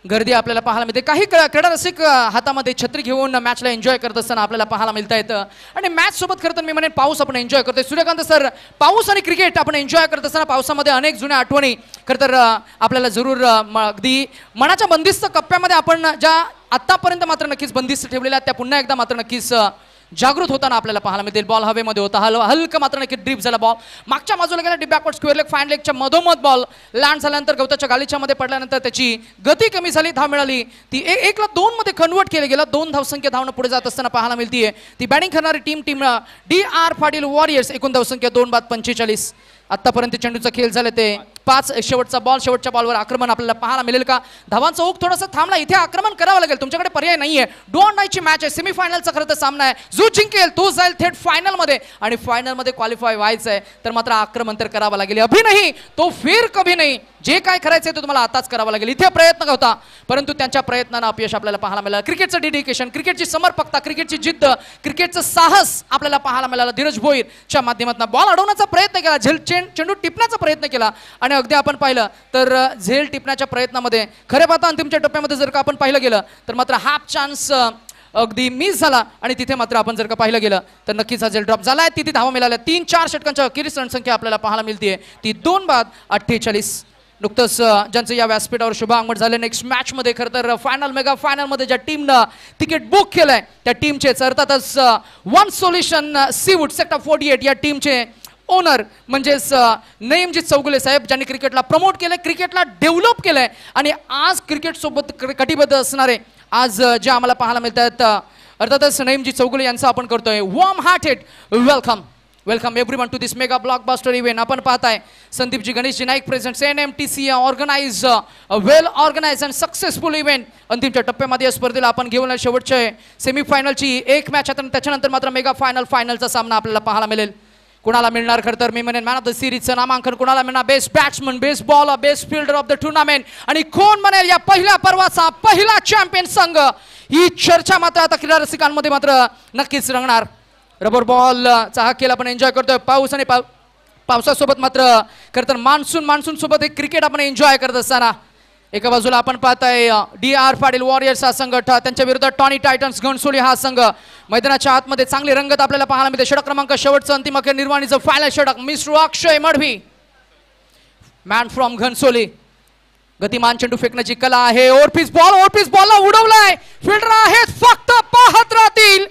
गर्दी आपल्याला पाहायला मिळते. काही क्रीडा रसिक हातामध्ये छत्री घेऊन मॅचला एन्जॉय करत असताना आपल्याला पाहायला मिळता येतं. आणि मॅच सोबत खरं तर मी म्हणेन पाऊस आपण एन्जॉय करतोय. सूर्यकांत सर, पाऊस आणि क्रिकेट आपण एन्जॉय करत असताना पावसामध्ये अनेक जुन्या आठवणी खरं तर आपल्याला जरूर अगदी मनाच्या बंदिस्त कप्प्यामध्ये आपण ज्या आत्तापर्यंत मात्र नक्कीच बंदिस्त ठेवलेल्या त्या पुन्हा एकदा मात्र नक्कीच जागृत होताना आपल्याला पाहायला मिळतील. बॉल हवेमध्ये होता, हलका मात्र नक्की ड्रिप झाला बॉल, मागच्या बाजूला गेला, deep backward square leg fine लेगच्या मधोमध बॉल लँड झाल्यानंतर गवताच्या गालीच्या मध्ये पडल्यानंतर त्याची गती कमी झाली, धाव मिळाली. ती 1ला 2 मध्ये कन्वर्ट केलं गेलं. 2 धावसंख्या धावणं पुढे जात असताना पाहायला मिळतीये. ती बॅटिंग करणारी टीम DR पाटील वॉरियर्स. एकूण धावसंख्या 2 बाद 45. आतापर्यंत चेंडूचा खेळ झाले ते 5. शेवटचा बॉल, शेवटच्या बॉलवर आक्रमण आपल्याला पाहायला मिळेल का? धावांचा ओघ थोडासा थांबला, इथे आक्रमण करावं लागेल, तुमच्याकडे पर्याय नाहीये. डू ऑर डायची मॅच आहे, सेमीफायनलचा खरं तर सामना आहे. जो जिंकेल तो जाईल थेट फायनल मध्ये आणि फायनल मध्ये क्वालिफाय व्हायचं आहे. तर मात्र आक्रमण तर करावं लागेल. अभि नाही तो फिर कभी नाही. जे काय करायचंय ते तुम्हाला आताच करावं लागेल. इथे प्रयत्न होता परंतु त्यांच्या प्रयत्नांना अपयश आपल्याला पाहायला मिळालं. क्रिकेटचं डेडिकेशन, क्रिकेटची समर्पकता, क्रिकेटची जिद्द, क्रिकेटचं साहस आपल्याला पाहायला मिळालं. धीरज भोईरच्या माध्यमातून बॉल अडवण्याचा प्रयत्न केला, चेंडू टिपण्याचा प्रयत्न केला आणि अगदी आपण पाहिलं तर झेल टिपण्याच्या प्रयत्नामध्ये खरे पाहता अंतिमच्या टप्प्यामध्ये जर का आपण पाहिलं गेलं तर मात्र हाफ चान्स अगदी मिस झाला आणि तिथे मात्र आपण जर का पाहिलं गेलं तर नक्कीच हा झेल ड्रॉप झालाय. तिथे धावा मिळाल्या. 3-4 षटकांच्या अखेरीस रणसंख्या आपल्याला पाहायला मिळते ती 2 बाद 48. नुकतंच ज्यांचं या व्यासपीठावर शुभ आगमन झालं. नेक्स्ट मॅच मध्ये खरं तर फायनल, मेगा फायनल मध्ये ज्या टीमनं तिकीट बुक केलंय त्या टीमचे अर्थातच वन सोल्युशन सीवूड सेक्टर 48 या टीमचे ओनर म्हणजेच नईमजीत चौगुले साहेब, ज्यांनी क्रिकेटला प्रमोट केलंय, क्रिकेटला डेव्हलप केलंय आणि आज क्रिकेट सोबत कटिबद्ध असणारे आज जे आम्हाला पाहायला मिळतात अर्थातच नईमजीत चौगुले यांचं आपण करतोय warm hearted welcome everyone to this mega blockbuster event. आपण पाहताय Sandeepji Ganeshji Naik presents NMTC organise well organise and successful event. अंतिमच्या टप्प्यामध्ये या स्पर्धेला आपण घेऊन शेवटच्या सेमीफायनलची एक मॅच आता त्याच्यानंतर मात्र मेगा फायनलचा सामना आपल्याला पाहायला मिळेल. कुणाला मिळणार खरं तर मी म्हणेन मॅन ऑफ द सिरीजचं नामांकन, कुणाला मिळणार best batsman, best bowler, best fielder of the tournament आणि कोण बनेल या पहिल्या पर्वाचा पहिला चॅम्पियन संघ. ही चर्चा मात्र आता क्रीडा रसिकांमध्ये मात्र नक्कीच रंगणार. रबर बॉलचा हा खेळ आपण एन्जॉय करतोय. पाऊस आणि पावसासोबत मात्र खरं तर मान्सून सोबत एक क्रिकेट आपण एन्जॉय करत असताना एका बाजूला आपण पाहताय DR पाटील वॉरियर्स हा संघ, त्यांच्या विरोधात टॉनी टायटन्स घनसोली हा संघ. मैदानाच्या आतमध्ये चांगली रंगत आपल्याला पाहायला मिळते. षटक क्रमांक शेवटचं अंतिम अखेर निर्वाणीचं फायनल षटक. Mister Akshay Madhavi man from Ghansoli. गतिमान चेंडू फेकण्याची कला आहे. ओव्हरपीस बॉलला उडवलाय. फिल्डर आहेत फक्त पाहत राहतील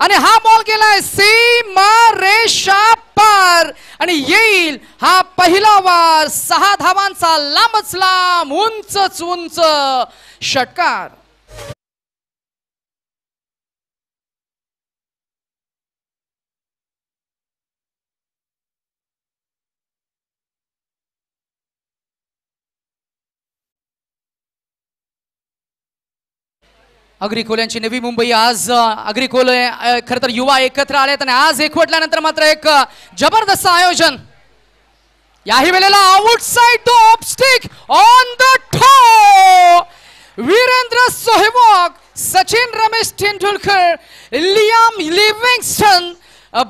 आणि हा बॉल गेलाय सीमा रेषा पार आणि येईल हा पहिला वार. 6 धावांचा लांबच लांब उंच षटकार. अग्रिकोल यांची नवी मुंबई. आज अग्रिकोल खरं तर युवा एकत्र आलेत आणि आज एकवटल्यानंतर मात्र एक जबरदस्त आयोजन. याही वेळेला outside the off stick on the toe Virender Sehwag, Sachin Ramesh Tendulkar, Liam Livingstone,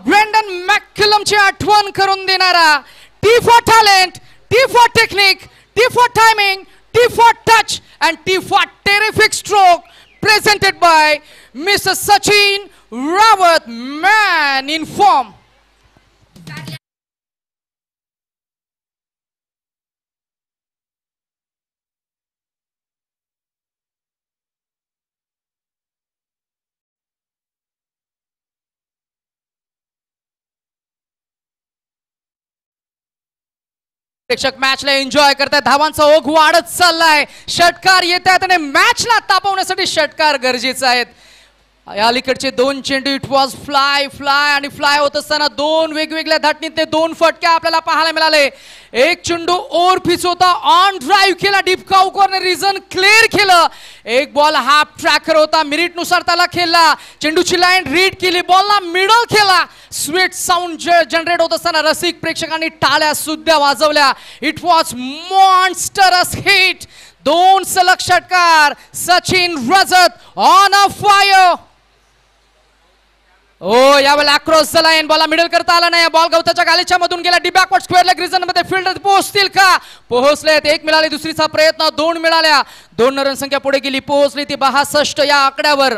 Brendon मॅककलमची आठवण करून देणारा T for talent, T for technique, T for timing, T for touch and T for terrific stroke presented by Mr. Sachin Rawat, man in form. प्रेक्षक मॅचला enjoy करतायत. धावांचा ओघ वाढत चाललाय. षटकार येत आहेत आणि मॅचला तापवण्यासाठी षटकार गरजेचे आहेत. अलीकडचे दोन चेंडू इट वॉज फ्लाय आणि फ्लाय होत असताना दोन वेगवेगळ्या धाटणीतले दोन फटके आपल्याला पाहायला मिळाले. एक चेंडू ओव्हर पिच होता, ऑन ड्राईव्ह केला, डीप कॉर्नर रिजन क्लिअर केलं. एक बॉल हाफ ट्रॅकर होता, मिनिट नुसार त्याला खेळला. चेंडूची लाईन रीड केली, बॉलला मिडल केला. स्वीट साऊंड जनरेट होत असताना रसिक प्रेक्षकांनी टाळ्या सुद्धा वाजवल्या. It was monstrous hit. दोन सलग षटकार. सचिन रजत ऑन अ फायर. यावेळेला अक्रॉस द लाईन, बॉलला मिडल करता आला नाही. बॉल गवताच्या गालीच्या मधून गेला. D backward square leg region मध्ये फील्डर पोहोचतील का? पोहोचलेत. एक मिळाली, दुसरीचा प्रयत्न, दोन मिळाल्या. 2 रन संख्या पुढे गेली, पोहोचली ती 62 या आकड्यावर.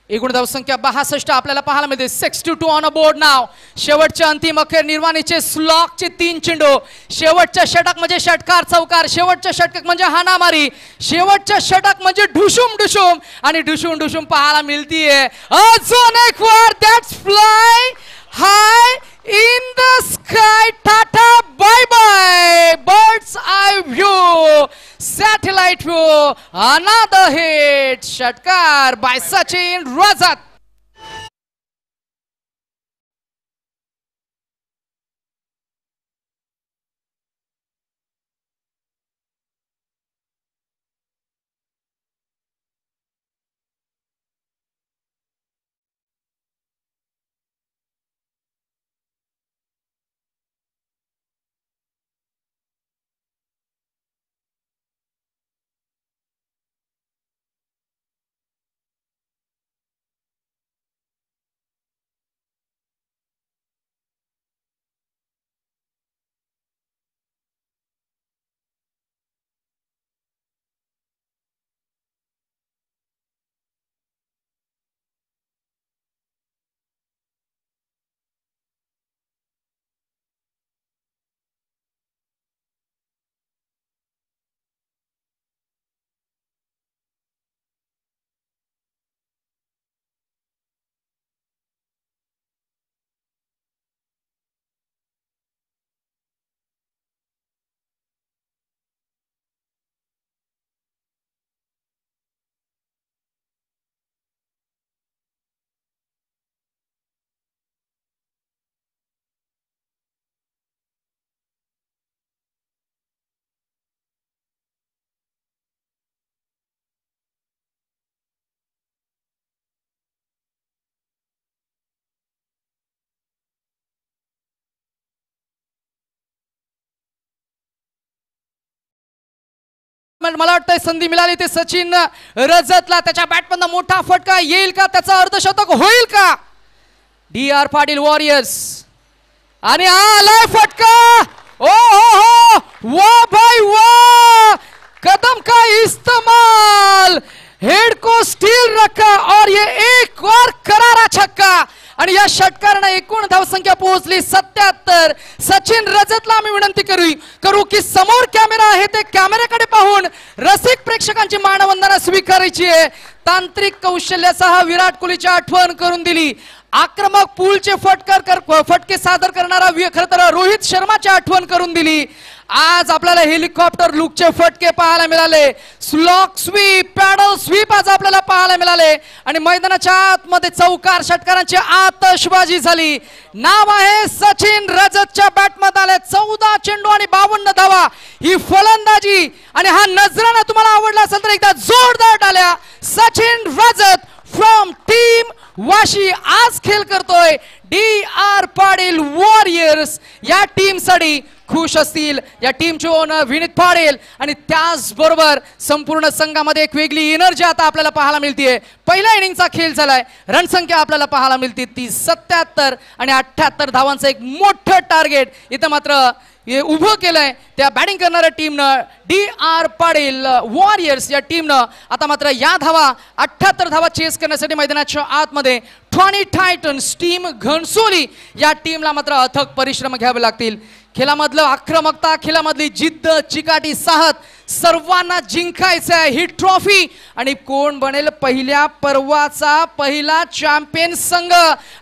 एकूण धावसंख्या 62 आपल्याला पाहायला मिळते. 62 ऑन अ बोर्ड नाव. शेवटच्या अंतिम अखेर निर्वाणीचे स्लॉकचे 3 चेंडू. शेवटच्या षटक म्हणजे षटकार चौकार. शेवटच्या षटक म्हणजे हाणामारी. शेवटच्या षटक म्हणजे ढुशुम ढुशुम आणि ढुशुम ढुशुम पाहायला मिळतीये. अजून एक वर. That's fly high in the sky. Tata bye bye. Bird's eye view, satellite view. Another hit. षटकार बाय सचिन रजत. मला वाटतंय संधी मिळाली ते सचिन रजतला. त्याच्या बॅटमधून मोठा फटका येईल का? त्याचा अर्धशतक होईल का? डी.आर. पाटील वॉरियर्स आणि आलाय फटका. ओ हो वाह भाई वाह. कदम का इस्तेमाल, हेड को स्टील रखा और ये एक और करारा छक्का. आणि या षटकाराने एकूण धावसंख्या पोहोचली 77. सचिन रजतला आम्ही विनंती करू की समोर कॅमेरा आहे ते कॅमेऱ्याकडे पाहून रसिक प्रेक्षकांची मानवंदना स्वीकारायची आहे. तांत्रिक कौशल्यासह विराट कोहलीची आठवण करून दिली. आक्रमक पूलचे फटके सादर करणारा खरं तर रोहित शर्माची आठवण करून दिली. आज आपल्याला हेलिकॉप्टर लुकचे फटके पाहायला मिळाले. स्लॉक स्वीप, पॅडल स्वीप आज आपल्याला पाहायला मिळाले. आणि मैदानाच्या आतमध्ये चौकार षटकारांची आतषबाजी झाली. नाव आहे सचिन रजतच्या बॅटमध्ये आले 14 चेंडू आणि 52 धावा. ही फलंदाजी आणि हा नजराना तुम्हाला आवडला असेल तर एकदा जोरदार टाळ्या. सचिन रजत फ्रॉम टीम वाशी आज खेळ करतोय. डी.आर. पाटील वॉरियर्स या टीमसाठी खुश असतील. या टीमचे ओनर विनीत पाटील आणि त्याचबरोबर संपूर्ण संघामध्ये एक वेगळी एनर्जी आता आपल्याला पाहायला मिळते. पहिल्या इनिंगचा खेळ झालाय. रणसंख्या आपल्याला पाहायला मिळते ती 77 आणि 78 धावांचं एक मोठं टार्गेट इथं मात्र हे उभं केलंय त्या बॅटिंग करणाऱ्या टीमनं. डी.आर. पाटील वॉरियर्स या टीमनं आता मात्र या धावा 78 धावा चेस करण्यासाठी मैदानाच्या आतमध्ये ठाणे टायटन्स टीम घनसोली या टीमला मात्र अथक परिश्रम घ्यावे लागतील. खेळामधलं आक्रमकता, खेळामधली जिद्द, चिकाटी, साहस, सर्वांना जिंकायचं आहे ही ट्रॉफी. आणि कोण बनेल पहिल्या पर्वाचा पहिला चॅम्पियन संघ,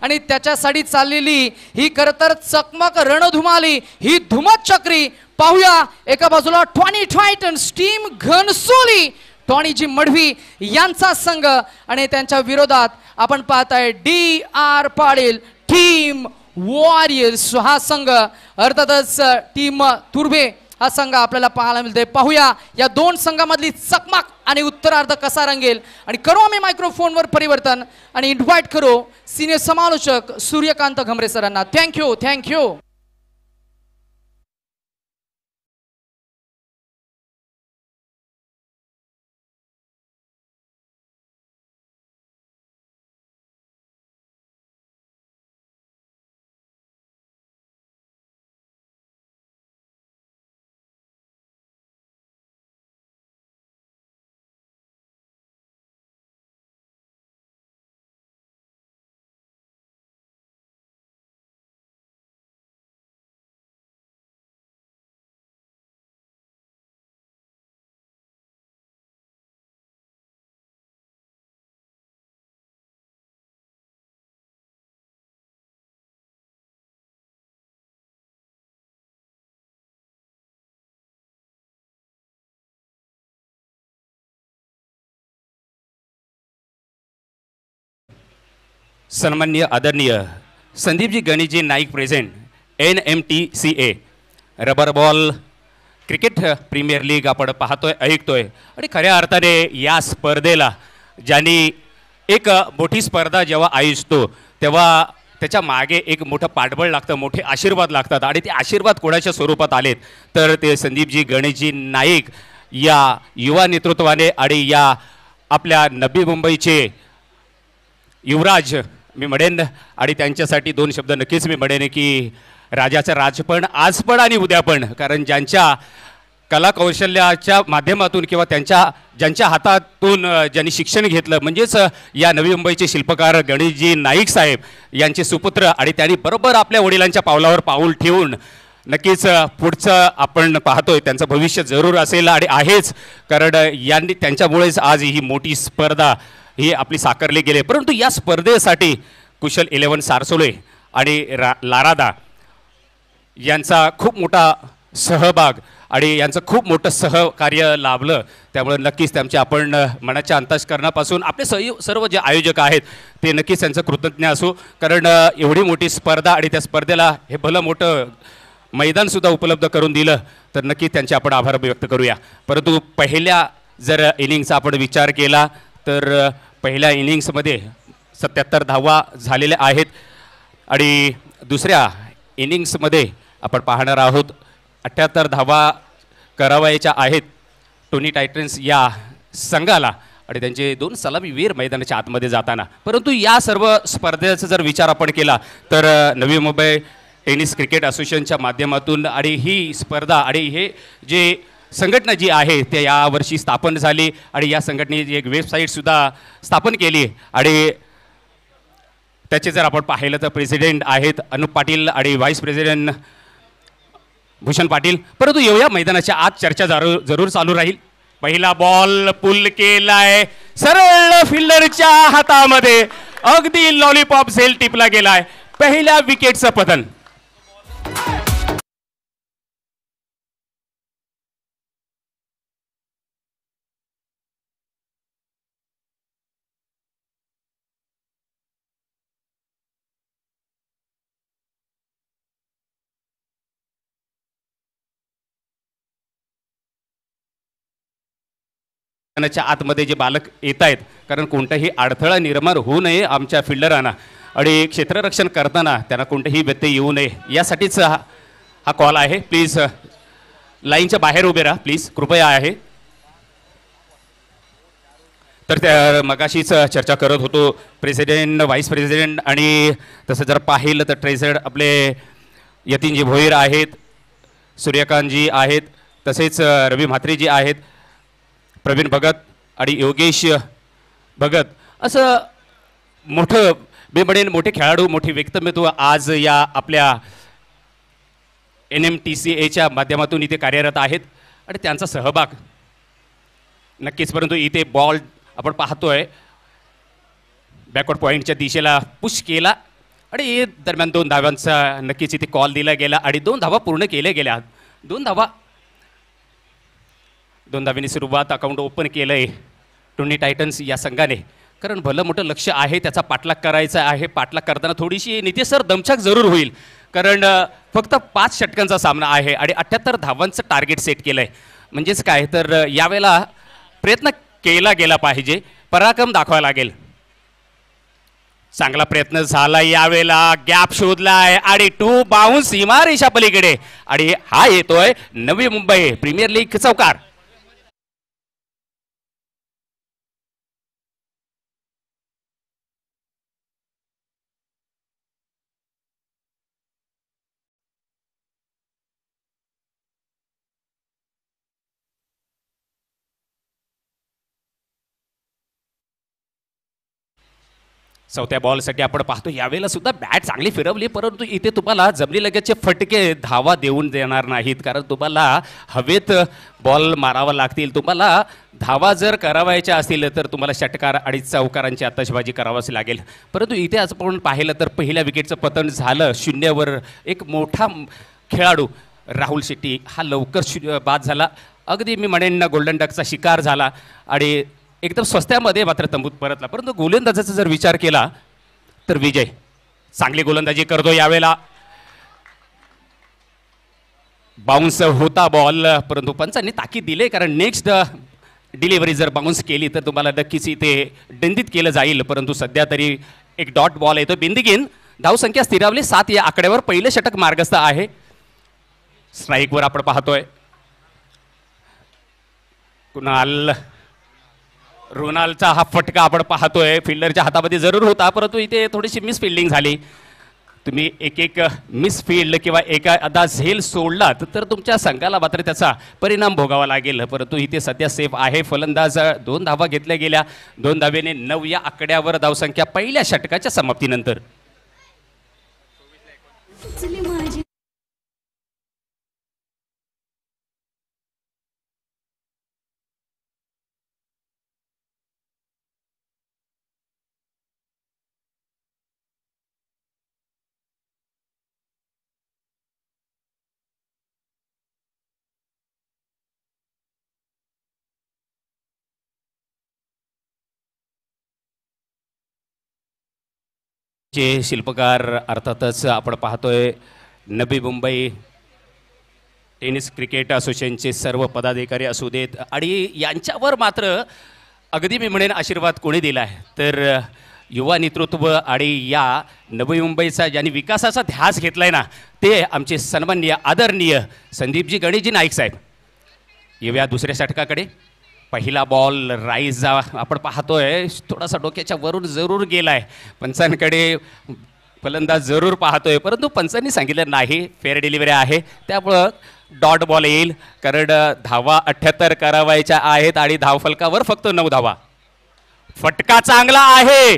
आणि त्याच्यासाठी चाललेली ही खरं तर चकमक रणधुमाली, ही धुमत चक्री. पाहूया एका बाजूला Tony Titans team Ghansoli, Tonyji Madvi यांचा संघ, आणि त्यांच्या विरोधात आपण पाहताय DR पाटील टीम वॉरियर्स हा संघ. अर्थातच टीम तुर्भे हा संघ आपल्याला पाहायला मिळते. पाहूया या दोन संघामधली चकमक आणि उत्तरार्ध कसा रंगेल. आणि करू आम्ही मायक्रोफोनवर परिवर्तन आणि इन्व्हाइट करू सिनियर समालोचक सूर्यकांत घमरे सरांना. Thank you thank you. सन्माननीय आदरणीय Sandeepji Ganeshji Naik present NMTCA rubber ball cricket premier league आपण पाहतोय, ऐकतोय. आणि खऱ्या अर्थाने या स्पर्धेला ज्यांनी एक मोठी स्पर्धा जेव्हा आयोजतो तेव्हा त्याच्या मागे एक मोठं पाठबळ लागतं, मोठे आशीर्वाद लागतात. आणि ते आशीर्वाद कोणाच्या स्वरूपात आलेत तर ते संदीपजी गणेशजी नाईक या युवा नेतृत्वाने आणि या आपल्या नवी मुंबईचे युवराज मी म्हणेन. आणि त्यांच्यासाठी दोन शब्द नक्कीच मी म्हणेन की राजाचा राज पण आज पण आणि उद्या पण. कारण ज्यांच्या कलाकौशल्याच्या माध्यमातून किंवा ज्यांच्या हातातून ज्यांनी शिक्षण घेतलं म्हणजेच या नवी मुंबईचे शिल्पकार गणेशजी नाईक साहेब यांचे सुपुत्र. आणि त्यांनी बरोबर आपल्या वडिलांच्या पावलावर पाऊल ठेवून नक्कीच पुढचं आपण पाहतोय त्यांचं भविष्य जरूर असेल आणि आहेच. कारण यांनी त्यांच्यामुळेच आज ही मोठी स्पर्धा ही आपली साकारली गेली. परंतु या स्पर्धेसाठी कुशल 11 सारसोले आणि लारादा यांचा खूप मोठा सहभाग आणि यांचं खूप मोठं सहकार्य लाभलं. त्यामुळे नक्कीच त्यांचे आपण मनाच्या अंतःकरणापासून आपले सर्व जे आयोजक आहेत ते नक्कीच त्यांचं कृतज्ञ असू. कारण एवढी मोठी स्पर्धा आणि त्या स्पर्धेला हे भलं मोठं मैदानसुद्धा उपलब्ध करून दिलं तर नक्कीच त्यांचे आपण आभार व्यक्त करूया. परंतु पहिल्या जर इनिंगचा आपण विचार केला तर पहिल्या इनिंग्समध्ये 77 धावा झालेल्या आहेत आणि दुसऱ्या इनिंग्समध्ये आपण पाहणार आहोत 78 धावा करावयाच्या आहेत टोनी टायटन्स या संघाला. आणि त्यांचे 2 सलामीवीर मैदानाच्या आतमध्ये जाताना. परंतु या सर्व स्पर्धेचा जर विचार आपण केला तर नवी मुंबई टेनिस क्रिकेट असोसिएशनच्या माध्यमातून आणि ही स्पर्धा आणि हे जे संघटना जी आहे ते यावर्षी स्थापन झाली आणि या संघटनेची एक वेबसाईटसुद्धा स्थापन केली. आणि त्याचे जर आपण पाहिलं तर प्रेसिडेंट आहेत अनुप पाटील आणि व्हाईस प्रेसिडेंट भूषण पाटील. परंतु येऊया मैदानाच्या आत चर्चा जरूर चालू राहील. पहिला बॉल पुल केलाय सरळ फिल्डरच्या हातामध्ये, अगदी लॉलीपॉप झेल टिपला गेलाय. पहिल्या विकेटचं पतन. च्या आतमध्ये जे बालक येत आहेत कारण कोणताही अडथळा निर्माण होऊ नये आमच्या फिल्डरांना आणि क्षेत्ररक्षण करताना त्यांना कोणतेही व्यत्यय येऊ नये यासाठीच हा कॉल आहे. प्लीज लाईनच्या बाहेर उभे राहा प्लीज, कृपया आहे. तर त्या मगाशीच चर्चा करत होतो प्रेसिडेंट व्हाईस प्रेसिडेंट आणि तसं जर पाहिलं तर ट्रेझर आपले यतीनजी भोईर आहेत, सूर्यकांतजी आहेत, तसेच रवी म्हात्रेजी आहेत, प्रवीण भगत आणि योगेश भगत. असं मोठं मी म्हणेन मोठे खेळाडू मोठे व्यक्तिमत्व आज या आपल्या NMTCAच्या माध्यमातून इथे कार्यरत आहेत आणि त्यांचा सहभाग नक्कीच. परंतु इथे बॉल आपण पाहतोय बॅकवर्ड पॉईंटच्या दिशेला पुश केला आणि दरम्यान 2 धावांचा नक्कीच इथे कॉल दिला गेला आणि 2 धावा पूर्ण केल्या गेल्या. 2 धावांनी सुरुवात अकाउंट ओपन केलं आहे टोनी टायटन्स या संघाने. कारण भलं मोठं लक्ष आहे, त्याचा पाठलाग करायचा आहे. पाठलाग करताना थोडीशी नितेश सर दमछाक जरूर होईल, कारण फक्त 5 षटकांचा सामना आहे आणि 78 धावांचं टार्गेट सेट केलं आहे. म्हणजेच काय तर यावेळेला प्रयत्न केला गेला पाहिजे, पराक्रम दाखवावा लागेल. चांगला प्रयत्न झाला यावेळेला, गॅप शोधलाय आणि 2 बाउन्स सीमारेषा पलीकडे आणि हा येतोय नवी मुंबई प्रीमियर लीग चौकार. चौथ्या बॉलसाठी आपण पाहतो यावेळेला सुद्धा बॅट चांगली फिरवली, परंतु इथे तुम्हाला जमनी लगतचे फटके धावा देऊन देणार नाहीत. कारण तुम्हाला हवेत बॉल मारावा लागतील. तुम्हाला धावा जर करावायच्या असतील तर तुम्हाला षटकार आणि चौकारांची आतषबाजी करावीच लागेल. परंतु इथे आज आपण पाहिलं तर पहिल्या विकेटचं पतन झालं 0वर. एक मोठा खेळाडू राहुल शेट्टी हा लवकर बाद झाला. अगदी मी म्हणेन गोल्डन डकचा शिकार झाला आणि एकदम स्वस्त्यामध्ये मात्र तंबूत परतला. परंतु गोलंदाजाचा जर विचार केला तर विजय चांगली गोलंदाजी करतो यावेळेला. बाउन्स होता बॉल, परंतु पंचांनी ताकीद दिले, कारण नेक्स्ट डिलिव्हरी जर बाउन्स केली तर तुम्हाला नक्कीच इथे दंडित केलं जाईल. परंतु सध्या तरी एक डॉट बॉल येतो बिंदिगीन. धावसंख्या स्थिरावली 7 या आकड्यावर. पहिलं षटक मार्गस्थ आहे. स्ट्राईकवर आपण पाहतोय रोनाल्डचा हा फटका आपण पाहतोय फिल्डरच्या हातामध्ये जरूर होता, परंतु इथे थोडीशी मिस फिल्डिंग झाली. तुम्ही एक मिस फील्ड किंवा एखादा झेल सोडलात तर तुमच्या संघाला मात्र त्याचा परिणाम भोगावा लागेल. परंतु इथे सध्या सेफ आहे फलंदाज. 2 धावा घेतल्या गेल्या. 2 धावेने 9 या आकड्यावर धावसंख्या पहिल्या षटकाच्या समाप्तीनंतर. चे शिल्पकार अर्थातच आपण पाहतोय नवी मुंबई टेनिस क्रिकेट असोसिएशनचे सर्व पदाधिकारी असू देत आणि यांच्यावर मात्र अगदी मी म्हणेन आशीर्वाद कोणी दिला आहे तर युवा नेतृत्व आणि या नवी मुंबईचा ज्यांनी विकासाचा ध्यास घेतलाय ना ते आमचे सन्माननीय आदरणीय संदीपजी गणेशजी नाईक साहेब. येऊया दुसऱ्या षटकाकडे. पहिला बॉल राईज आपण पाहतोय थोडासा डोक्याच्या वरून जरूर गेलाय. पंचांकडे फलंदाज जरूर पाहतोय, परंतु पंचांनी सांगितलं नाही फेअर डिलिव्हरी आहे त्यामुळं डॉट बॉल येईल. कारण धावा 78 करावायच्या आहेत आणि धावफलकावर फक्त 9 धावा. फटका चांगला आहे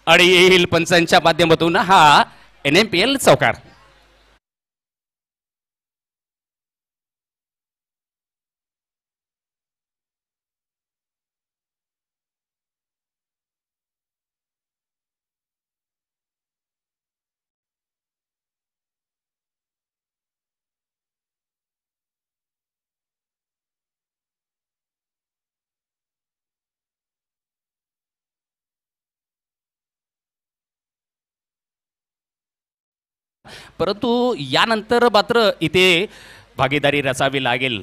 आणि येईल पंचांच्या माध्यमातून हा NMPL चौकार. परंतु यानंतर मात्र इथे भागीदारी रचावी लागेल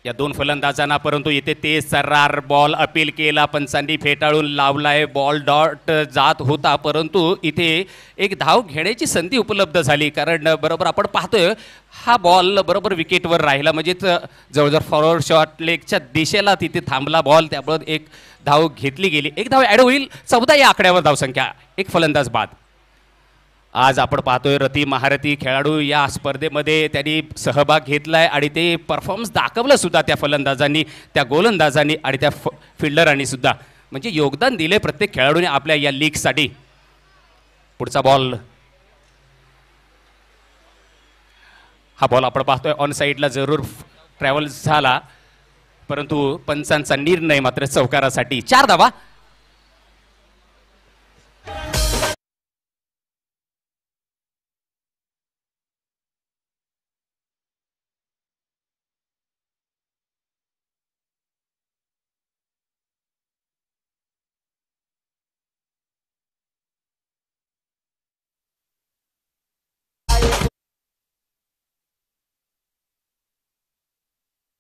या 2 फलंदाजांना. परंतु इथे ते सर्रार बॉल अपील केला, पंचांनी फेटाळून लावलाय. बॉल डॉट जात होता, परंतु इथे एक धाव घेण्याची संधी उपलब्ध झाली. कारण बरोबर आपण पाहतोय हा बॉल बरोबर विकेटवर राहिला, म्हणजेच जवळजवळ फॉरवर्ड शॉट लेगच्या दिशेला तिथे थांबला बॉल. त्यामुळे एक धाव घेतली गेली. एक धाव ॲड होईल. 14 या आकड्यावर धावसंख्या. एक फलंदाज बाद. आज आपण पाहतोय रती महारथी खेळाडू या स्पर्धेमध्ये त्यांनी सहभाग घेतलाय आणि ते परफॉर्मन्स दाखवलं सुद्धा त्या फलंदाजांनी, त्या गोलंदाजांनी आणि त्या फिल्डरांनी सुद्धा. म्हणजे योगदान दिले प्रत्येक खेळाडूने आपल्या या लीगसाठी. पुढचा बॉल, हा बॉल आपण पाहतोय ऑन साईडला जरूर ट्रॅव्हल झाला, परंतु पंचांचा निर्णय मात्र चौकारासाठी 4 धावा.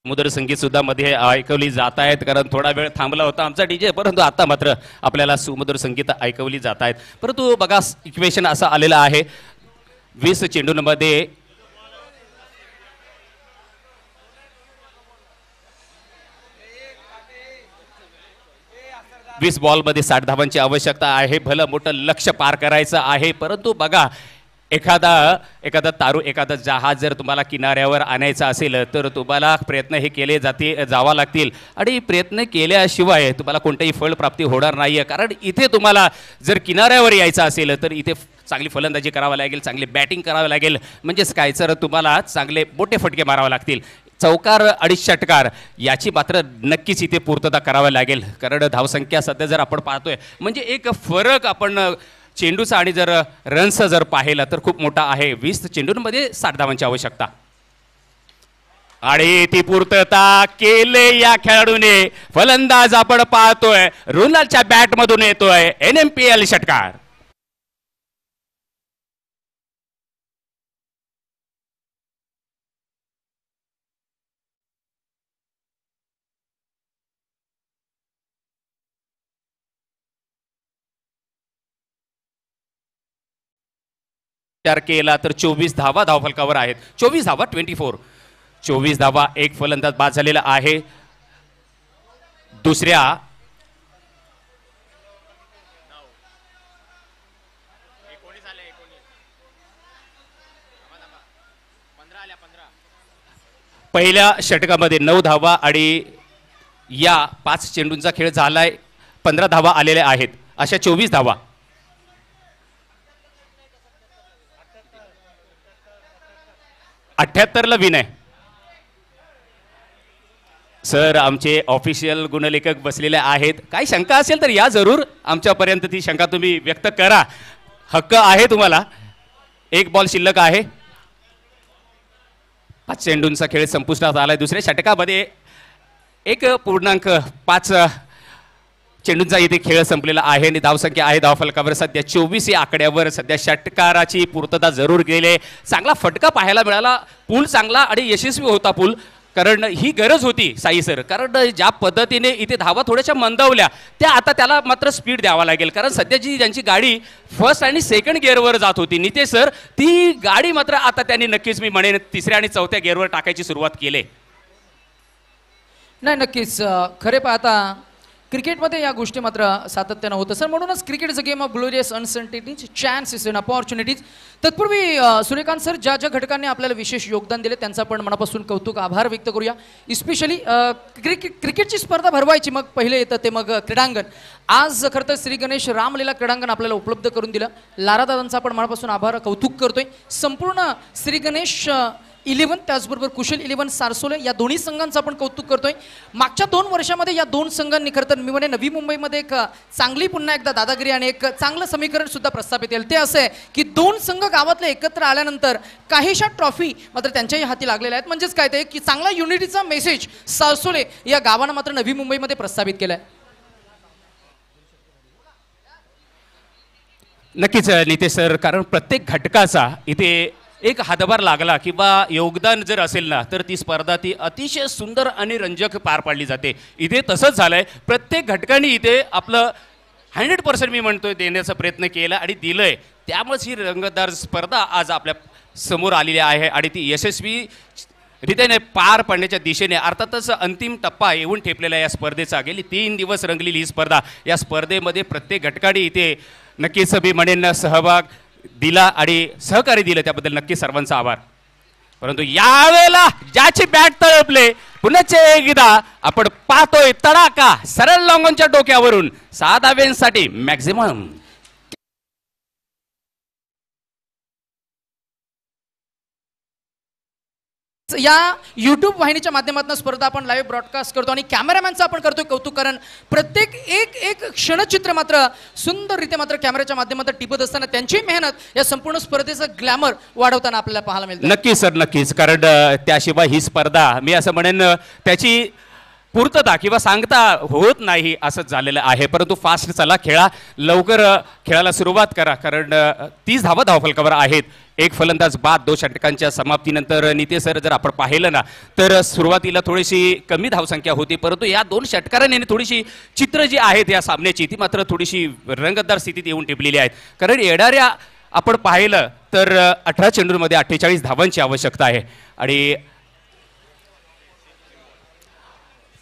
समुद्र संगीत सुद्धा मध्ये ऐकवली जात आहेत, कारण थोडा वेळ थांबला होता आमचा डीजे, परंतु आता मात्र आपल्याला समुद्र संगीत ऐकवली जात आहेत. परंतु बघा इक्वेशन असं आलेलं आहे, 20 चेंडूंमध्ये 20 बॉलमध्ये 60 धावांची आवश्यकता आहे. भलं मोठं लक्ष पार करायचं आहे, परंतु बघा एखादा तारू, एखादा जहाज जर तुम्हाला किनाऱ्यावर आणायचं असेल तर तुम्हाला प्रयत्न हे केले जावा लागतील, आणि प्रयत्न केल्याशिवाय तुम्हाला कोणतेही फळ प्राप्ती होणार नाही. कारण इथे तुम्हाला जर किनाऱ्यावर यायचं असेल तर इथे चांगली फलंदाजी करावी लागेल, चांगली बॅटिंग करावी लागेल, म्हणजेच काय तर तुम्हाला चांगले मोठे फटके मारावे लागतील. चौकार आणि षटकार याची मात्र नक्कीच इथे पूर्तता करावी लागेल, कारण धावसंख्या सध्या जर आपण पाहतोय म्हणजे एक फरक आपण चेंडूचा आणि जर रन्सचा जर पाहिला तर खूप मोठा आहे. 20 चेंडूंमध्ये 60 धावांची आवश्यकता, आणि ती पूर्तता केले या खेळाडूने. फलंदाज आपण पाहतोय रोनाल्डच्या बॅट मधून येतोय NMPL षटकार. केला तर 24 धावा धावफलकावर आहेत. 24 धावा 24 धावा. एक फलंदाज बाद झालेला आहे. दुसऱ्या पहिल्या षटकामध्ये 9 धावा, आणि या 5 चेंडूंचा खेळ झालाय, 15 धावा आलेल्या आहेत. अशा 24 धावा. 78 ला विनय. सर आमचे ऑफिशियल गुणलेखक बसलेले आहेत, काही शंका असेल तर या जरूर आमच्यापर्यंत, ती शंका तुम्ही व्यक्त करा, हक्क आहे तुम्हाला. एक बॉल शिल्लक आहे. 5 चेंडूंचा खेळ संपुष्टात आलाय. दुसऱ्या षटकामध्ये 1.5 चेंडूंचा इथे खेळ संपलेला आहे, आणि धावसंख्या आहे धावफलकावर सध्या 24 या आकड्यावर. सध्या षटकाराची पूर्तता जरूर गेले. चांगला फटका पाहायला मिळाला, पूल चांगला आणि यशस्वी होता पूल, कारण ही गरज होती साई सर, कारण ज्या पद्धतीने इथे धावा थोड्याशा मंदावल्या त्या आता त्याला मात्र स्पीड द्यावा लागेल, कारण सध्याची ज्यांची गाडी फर्स्ट आणि सेकंड गिअरवर जात होती नितेश सर, ती गाडी मात्र आता त्यांनी नक्कीच मी म्हणेन 3ऱ्या आणि 4थ्या गिअरवर टाकायची सुरुवात केली. नाही नक्कीच खरे पाहता क्रिकेटमध्ये या गोष्टी मात्र सातत्यानं होतं सर. म्हणूनच cricket is a game of glorious uncertainties, chances and opportunities. तत्पूर्वी सूर्यकांत सर ज्या घटकांनी आपल्याला विशेष योगदान दिले त्यांचा आपण मनापासून कौतुक आभार व्यक्त करूया. इस्पेशली क्रिकेटची स्पर्धा भरवायची, मग पहिले येतं ते मग क्रीडांगण. आज खरं तर श्री गणेश रामलीला क्रीडांगण आपल्याला उपलब्ध करून दिलं. लारादादांचा आपण मनापासून आभार कौतुक करतोय. संपूर्ण श्री गणेश 11 त्याचबरोबर कुशल 11 सारसोले या दोन्ही संघांचं आपण कौतुक करतोय. मागच्या 2 वर्षामध्ये या 2 संघांनी खरं तर मी म्हणे नवी मुंबईमध्ये एक चांगली पुन्हा एकदा दादागिरी आणि एक चांगलं समीकरण सुद्धा प्रस्थापित केलं. ते असं आहे की 2 संघ गावातले एकत्र आल्यानंतर काहीशा ट्रॉफी मात्र त्यांच्याही हाती लागलेल्या आहेत. म्हणजेच काय ते की चांगला युनिटीचा मेसेज सारसोले या गावानं मात्र नवी मुंबईमध्ये प्रस्थापित केलाय. नक्कीच नितेश सर, कारण प्रत्येक घटकाचा इथे एक हातभार लागला किंवा योगदान जर असेल ना तर ती स्पर्धा ती अतिशय सुंदर आणि रंजक पार पाडली जाते. इथे तसंच झालंय. प्रत्येक घटकाने इथे आपलं 100% मी म्हणतोय देण्याचा प्रयत्न केला आणि दिलंय. त्यामुळेच ही रंगतदार स्पर्धा आज आपल्या समोर आलेली आहे आणि ती यशस्वी रीतीने पार पाडण्याच्या दिशेने अर्थातच अंतिम टप्पा येऊन ठेपलेला या स्पर्धेचा. गेली 3 दिवस रंगलेली ही स्पर्धा. या स्पर्धेमध्ये प्रत्येक घटकाने इथे नक्कीच मी म्हणेन सहभाग दिला आणि सहकार्य दिलं, त्याबद्दल नक्की सर्वांचा आभार. परंतु यावेळेला ज्याची बॅट तळपले पुन्हा एकदा आपण पाहतोय तडाका सरळ लॉंगॉनच्या डोक्यावरून 6 धाव्यांसाठी मॅक्झिमम. या यूट्यूब वाहिनीच्या माध्यमातून स्पर्धा आपण लाईव्ह ब्रॉडकास्ट करतो आणि कॅमेरामॅनचं आपण करतोय कौतुक, कारण प्रत्येक एक क्षणचित्र मात्र सुंदररीत्या मात्र कॅमेऱ्याच्या माध्यमातून टिपत असताना त्यांची मेहनत या संपूर्ण स्पर्धेचं ग्लॅमर वाढवताना आपल्याला पाहायला मिळतं. नक्कीच सर, नक्कीच. कारण त्याशिवाय ही स्पर्धा मी असं म्हणेन त्याची पूर्तता किंवा सांगता होत नाही असं झालेलं आहे. परंतु फास्ट चला, खेळा लवकर, खेळाला सुरुवात करा. कारण 30 धावा धावफलकावर आहेत. एक फलंदाज बाद 2 षटकांच्या समाप्तीनंतर. नितेश सर, जर आपण पाहिलं ना तर सुरुवातीला थोडीशी कमी धावसंख्या होती, परंतु या 2 षटकारांनी थोडीशी चित्र जी आहेत या सामन्याची ती मात्र थोडीशी रंगतदार स्थितीत येऊन टिपलेली आहेत. कारण येणाऱ्या आपण पाहिलं तर 18 चेंडूंमध्ये 48 धावांची आवश्यकता आहे. आणि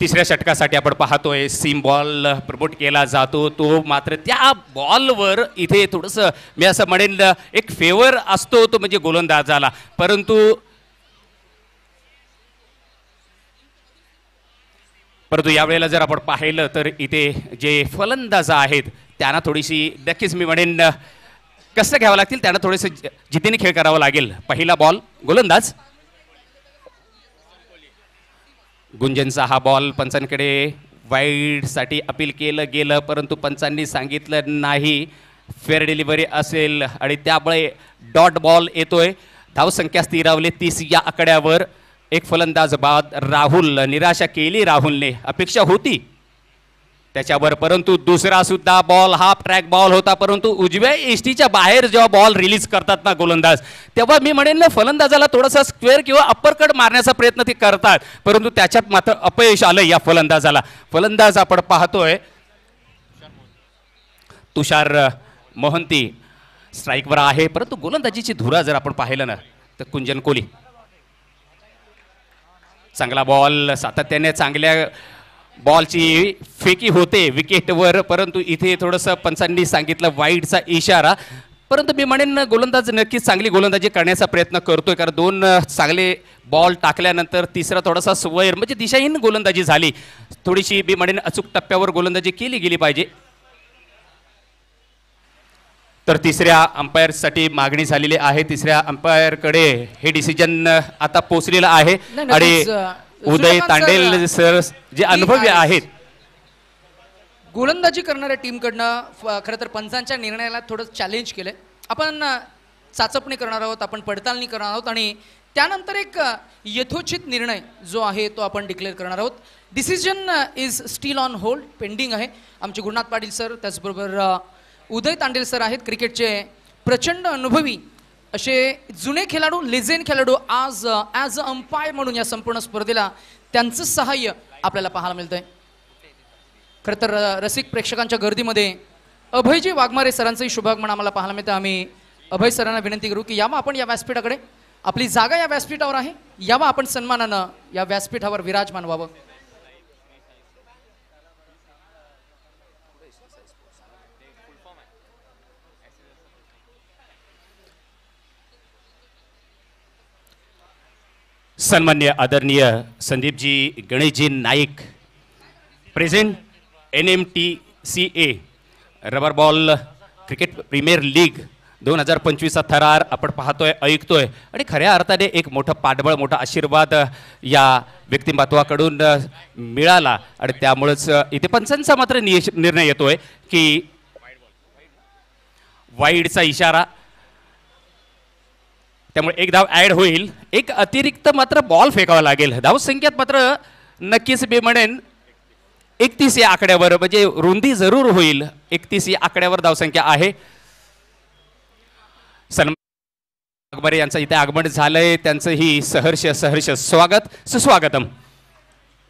तिसऱ्या षटकासाठी आपण पाहतोय सीम बॉल प्रमोट केला जातो. तो मात्र त्या बॉलवर इथे थोडंसं मी असं म्हणेन एक फेवर असतो तो म्हणजे गोलंदाजाला. परंतु यावेळेला जर आपण पाहिलं तर इथे जे फलंदाज आहेत त्यांना थोडीशी नक्कीच मी म्हणेन कसं घ्यावं लागतील, त्यांना थोडेसे जिद्दीने खेळ करावा लागेल. पहिला बॉल गोलंदाज गुंजनचा हा बॉल पंचांकडे वाईडसाठी अपील केलं गेलं, परंतु पंचांनी सांगितलं नाही फेअर डिलिव्हरी असेल आणि त्यामुळे डॉट बॉल येतोय. धावसंख्या स्थिरावली 30 या आकड्यावर. एक फलंदाज बाद. राहुल, निराशा केली राहुलने, अपेक्षा होती त्याच्यावर, परंतु दुसरा सुद्धा बॉल हाफ ट्रॅक बॉल होता. परंतु उजव्या एसटीच्या बाहेर जेव्हा बॉल रिलीज करतात ना गोलंदाज, तेव्हा मी म्हणेन ना फलंदाजाला थोडासा स्क्वेअर किंवा अप्पर कट मारण्याचा प्रयत्न ते करतात, परंतु त्याच्यात मात्र अपयश आलं या फलंदाजाला. फलंदाज आपण पाहतोय तुषार मोहंती स्ट्राईकवर आहे, परंतु गोलंदाजीची धुरा जर आपण पाहिलं ना तर कुंजन कोहली. चांगला बॉल, सातत्याने चांगल्या बॉलची फेकी होते विकेटवर, परंतु इथे थोडंसं पंचांनी सांगितलं वाईडचा इशारा. परंतु मी म्हणेन गोलंदाज नक्कीच चांगली गोलंदाजी करण्याचा प्रयत्न करतोय, कारण 2 चांगले बॉल टाकल्यानंतर तिसरा थोडासा स्वैर म्हणजे दिशाहीन गोलंदाजी झाली. थोडीशी मी म्हणेन अचूक टप्प्यावर गोलंदाजी केली गेली पाहिजे. तर तिसऱ्या अंपायरसाठी मागणी झालेली आहे. तिसऱ्या अंपायरकडे हे डिसिजन आता पोहोचलेलं आहे आणि उदय तांडेल सर जे अनुभवी आहेत गोलंदाजी करणाऱ्या टीमकडनं खरं तर पंचांच्या निर्णयाला थोडं चॅलेंज केलंय. आपण चाचपणी करणार आहोत, आपण पडताळणी करणार आहोत आणि त्यानंतर एक यथोचित निर्णय जो आहे तो आपण डिक्लेअर करणार आहोत. Decision is steel on hold, pending आहे. आमचे गुरुनाथ पाटील सर, त्याचबरोबर उदय तांडेल सर आहेत, क्रिकेटचे प्रचंड अनुभवी असे जुने खेळाडू, लेजेंड खेळाडू, आज ॲज अ अंपायर म्हणून या संपूर्ण स्पर्धेला त्यांचं सहाय्य आपल्याला पाहायला मिळतंय. खरं तर रसिक प्रेक्षकांच्या गर्दीमध्ये अभयजी वाघमारे सरांचंही शुभागमन आम्हाला पाहायला मिळतं. आम्ही अभय सरांना विनंती करू की यावा आपण या व्यासपीठाकडे, आपली जागा या व्यासपीठावर आहे, यावा आपण सन्मानानं या व्यासपीठावर विराजमान व्हावं. सन्मान्य आदरणीय Sandeepji Ganeshji Naik, present NMTCA rubber ball cricket premier league 2025चा थरार आपण पाहतोय, ऐकतोय आणि खऱ्या अर्थाने एक मोठं पाठबळ, मोठा आशीर्वाद या व्यक्तिमत्वाकडून मिळाला आणि त्यामुळेच इथे पंचांचा मात्र निर्णय येतोय की वाईडचा इशारा, त्यामुळे एक धाव ॲड होईल. एक अतिरिक्त मात्र बॉल फेकावा लागेल. धावसंख्येत मात्र नक्कीच मी म्हणेन 31 या आकड्यावर, म्हणजे रुंदी जरूर होईल. 31 या आकड्यावर धावसंख्या आहे. सन्मान अकबर यांचं इथे आगमन झालंय, त्यांचंही सहर्ष स्वागत, सुस्वागतम.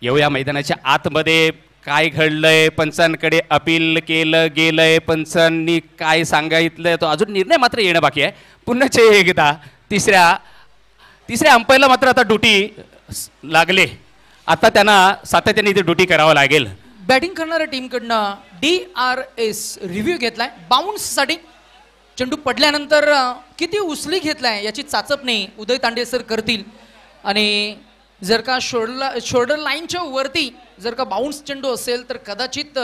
येऊया मैदानाच्या आतमध्ये. काय घडलंय, पंचांकडे अपील केलं गेलंय, पंचांनी काय सांगितलंय तो अजून निर्णय मात्र येणं बाकी आहे. पुन्हा एकदा तिसऱ्या अंपायरला मात्र आता ड्युटी लागले. आता त्यांना सातत्याने इथे ड्युटी करावं लागेल. बॅटिंग करणाऱ्या टीमकडनं DRS रिव्ह्यू घेतलाय बाउन्ससाठी. चेंडू पडल्यानंतर किती उचली घेतलाय याची चाचपणी उदय तांडे सर करतील आणि जर का शोल्डर लाईनच्या वरती जर का बाउन्स चेंडू असेल तर कदाचित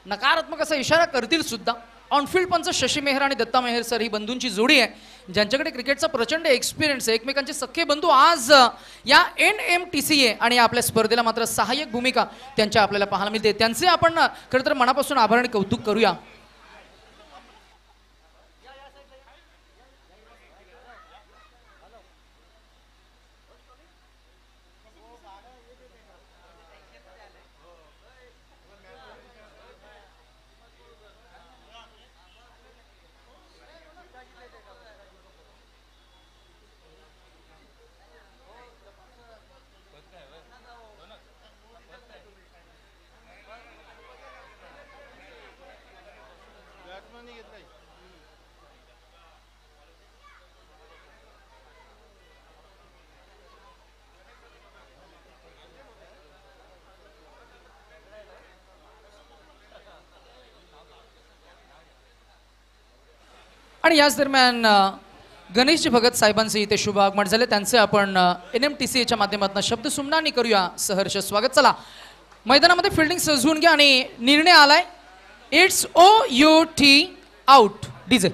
नकारात्मक असा इशारा करतील सुद्धा. ऑनफिल्ड पंच शशी मेहर आणि दत्ता मेहर सर ही बंधूंची जोडी आहे ज्यांच्याकडे क्रिकेटचा प्रचंड एक्सपिरियन्स आहे. एकमेकांचे सख्खे बंधू आज या NMTCA आणि आपल्या स्पर्धेला मात्र सहाय्यक भूमिका त्यांच्या आपल्याला पाहायला मिळते. त्यांचे आपण खरं तर मनापासून आभार आणि कौतुक करूया. आणि याच दरम्यान गणेशजी भगत साहेबांचे इथे शुभ आगमन झाले. त्यांचे आपण NMTCAच्या माध्यमातून शब्द सुमनानी करूया सहर्ष स्वागत. चला मैदानामध्ये फिल्डिंग सजवून घ्या आणि निर्णय आलाय इट्स OUT आउट. डीजे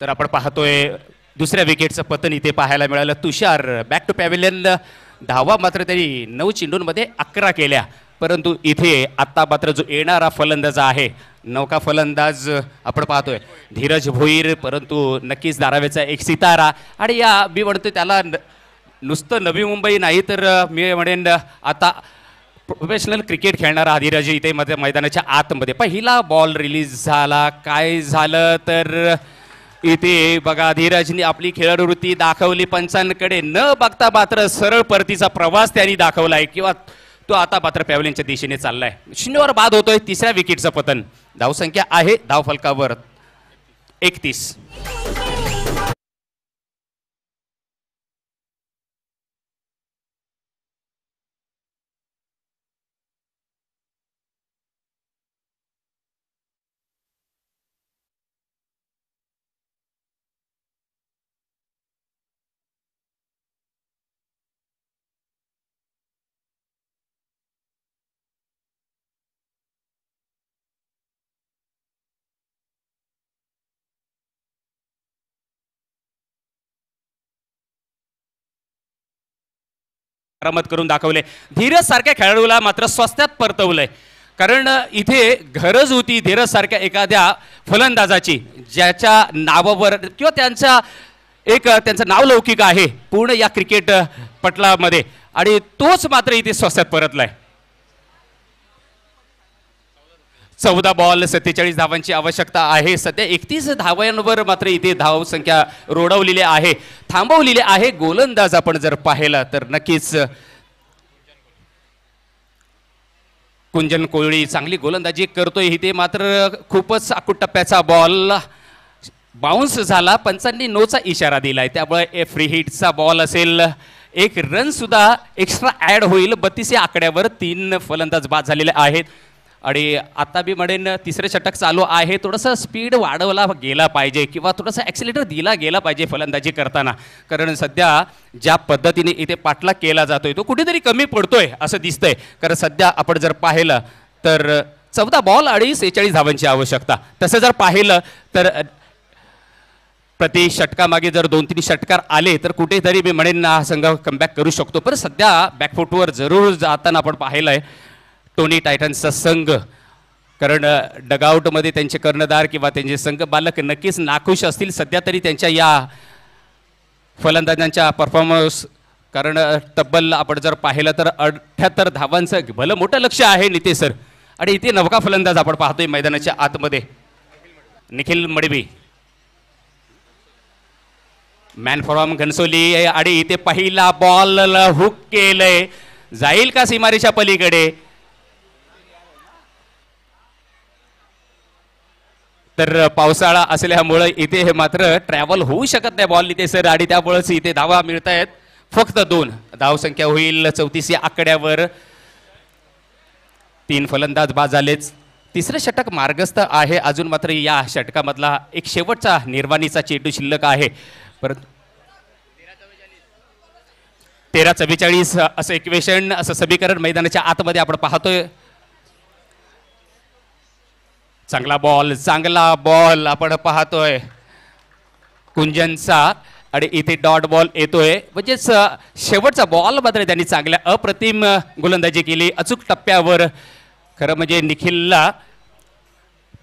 तर आपण पाहतोय दुसऱ्या विकेटचं पतन इथे पाहायला मिळालं. तुषार बॅक टू पॅव्हिलियन. धावा मात्र त्यांनी 9 चेंडूंमध्ये 11 केल्या. परंतु इथे आत्ता मात्र जो येणारा फलंदाज आहे नौका फलंदाज आपण पाहतोय धीरज भोईर, परंतु नक्कीच धारावीचा एक सितारा. आणि या मी म्हणतोय त्याला नुसतं नवी मुंबई नाही तर मी म्हणेन आता प्रोफेशनल क्रिकेट खेळणारा धीरज इथे मध्ये मैदानाच्या आतमध्ये. पहिला बॉल रिलीज झाला. काय झालं तर इथे बघा धीरजनी आपली खेळवृत्ती दाखवली. पंचांकडे न बघता मात्र सरळ परतीचा प्रवास त्यांनी दाखवलाय किंवा तो आता मात्र पॅव्हलियनच्या दिशेने चाललाय. 0वर बाद होतोय. तिसऱ्या विकेटचं पतन. धावसंख्या आहे धावफलकावर 31. करामत करून दाखवले. धीरज सारख्या खेळाडूला मात्र स्वस्तात परतवलंय. कारण इथे गरज होती धीरज सारख्या एखाद्या फलंदाजाची ज्याच्या नावावर किंवा त्यांचं नाव लौकिक आहे पूर्ण या क्रिकेट पटलामध्ये आणि तोच मात्र इथे स्वस्तात परतलाय. 14 बॉल 47 धावांची आवश्यकता आहे. सध्या 31 धावांवर मात्र इथे धाव संख्या रोडवलेली आहे, थांबवलेली आहे. गोलंदाज आपण जर पाहिला तर नक्कीच कुंजन कोळी चांगली गोलंदाजी करतोय. इथे मात्र खूपच आकुट टप्प्याचा बॉल बाउन्स झाला. पंचांनी नोचा इशारा दिलाय त्यामुळे फ्री हिटचा बॉल असेल. एक रन सुद्धा एक्स्ट्रा ऍड होईल. 32 या आकड्यावर 3 फलंदाज बाद झालेले आहेत. आणि आता मी म्हणेन तिसरे षटक चालू आहे. थोडंसं स्पीड वाढवला गेला पाहिजे किंवा थोडासा ॲक्सिलेटर दिला गेला पाहिजे फलंदाजी करताना. कारण सध्या ज्या पद्धतीने इथे पाठलाग केला जातोय तो कुठेतरी कमी पडतोय असं दिसतंय. कारण सध्या आपण जर पाहिलं तर 14 बॉल आणि 46 धावांची आवश्यकता. तसं जर पाहिलं तर प्रति षटकामागे जर 2-3 षटकार आले तर कुठेतरी मी म्हणेन हा संघ कमबॅक करू शकतो. पण सध्या बॅकफुटवर जरूर जाताना आपण पाहिलंय टोनी टायटन्सचा संघ. कारण डगआउटमध्ये त्यांचे कर्णधार किंवा त्यांचे संघ बालक नक्कीच नाखुश असतील सध्या तरी त्यांच्या या फलंदाजांच्या परफॉर्मन्स. कारण तब्बल आपण जर पाहिलं तर 78 धावांचं भलं मोठं लक्ष आहे नितेश सर. आणि इथे नवका फलंदाज आपण पाहतोय मैदानाच्या आतमध्ये निखिल मडवी. मॅन फ्रॉम घनसोली आणि इथे पहिला बॉल हुक केलंय, जाईल का सीमारेच्या पलीकडे? तर पावसाळा असल्यामुळं इथे मात्र ट्रॅव्हल होऊ शकत नाही बॉल इथे सर, आणि त्यामुळेच इथे धावा मिळतायत फक्त 2. धावसंख्या होईल 34 या आकड्यावर. 3 फलंदाज बाद झालेच. तिसरं षटक मार्गस्थ आहे अजून, मात्र या षटकामधला एक शेवटचा निर्वाणीचा चेंडू शिल्लक आहे. परंतु 13-44 असं इक्वेशन, असं समीकरण मैदानाच्या आतमध्ये आपण पाहतोय. चांगला बॉल आपण पाहतोय कुंजनचा, आणि इथे डॉट बॉल येतोय. म्हणजेच शेवटचा बॉल मात्र त्यांनी चांगल्या अप्रतिम गोलंदाजी केली अचूक टप्प्यावर. खरं म्हणजे निखिलला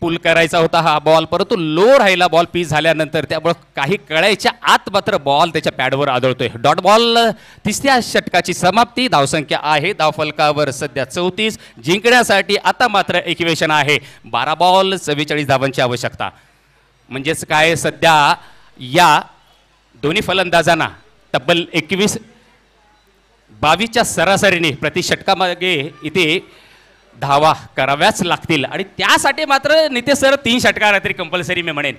पुल करायचा होता हा बॉल, परंतु लो राहिला बॉल पीच झाल्यानंतर, त्यामुळे काही कळायच्या आत मात्र बॉल त्याच्या पॅडवर आदळतोय. Dot ball. तिसऱ्या षटकाची समाप्ती. धावसंख्या आहे धावफलकावर सध्या 34. जिंकण्यासाठी आता मात्र इक्वेशन आहे 12 बॉल 44 धावांची आवश्यकता. म्हणजेच काय, सध्या या दोन्ही फलंदाजांना तब्बल 21-22च्या सरासरीने प्रति षटकामागे इथे धावा कराव्याच लागतील, आणि त्यासाठी मात्र नितेश सर 3 षटकार तरी कंपल्सरी मी म्हणेन.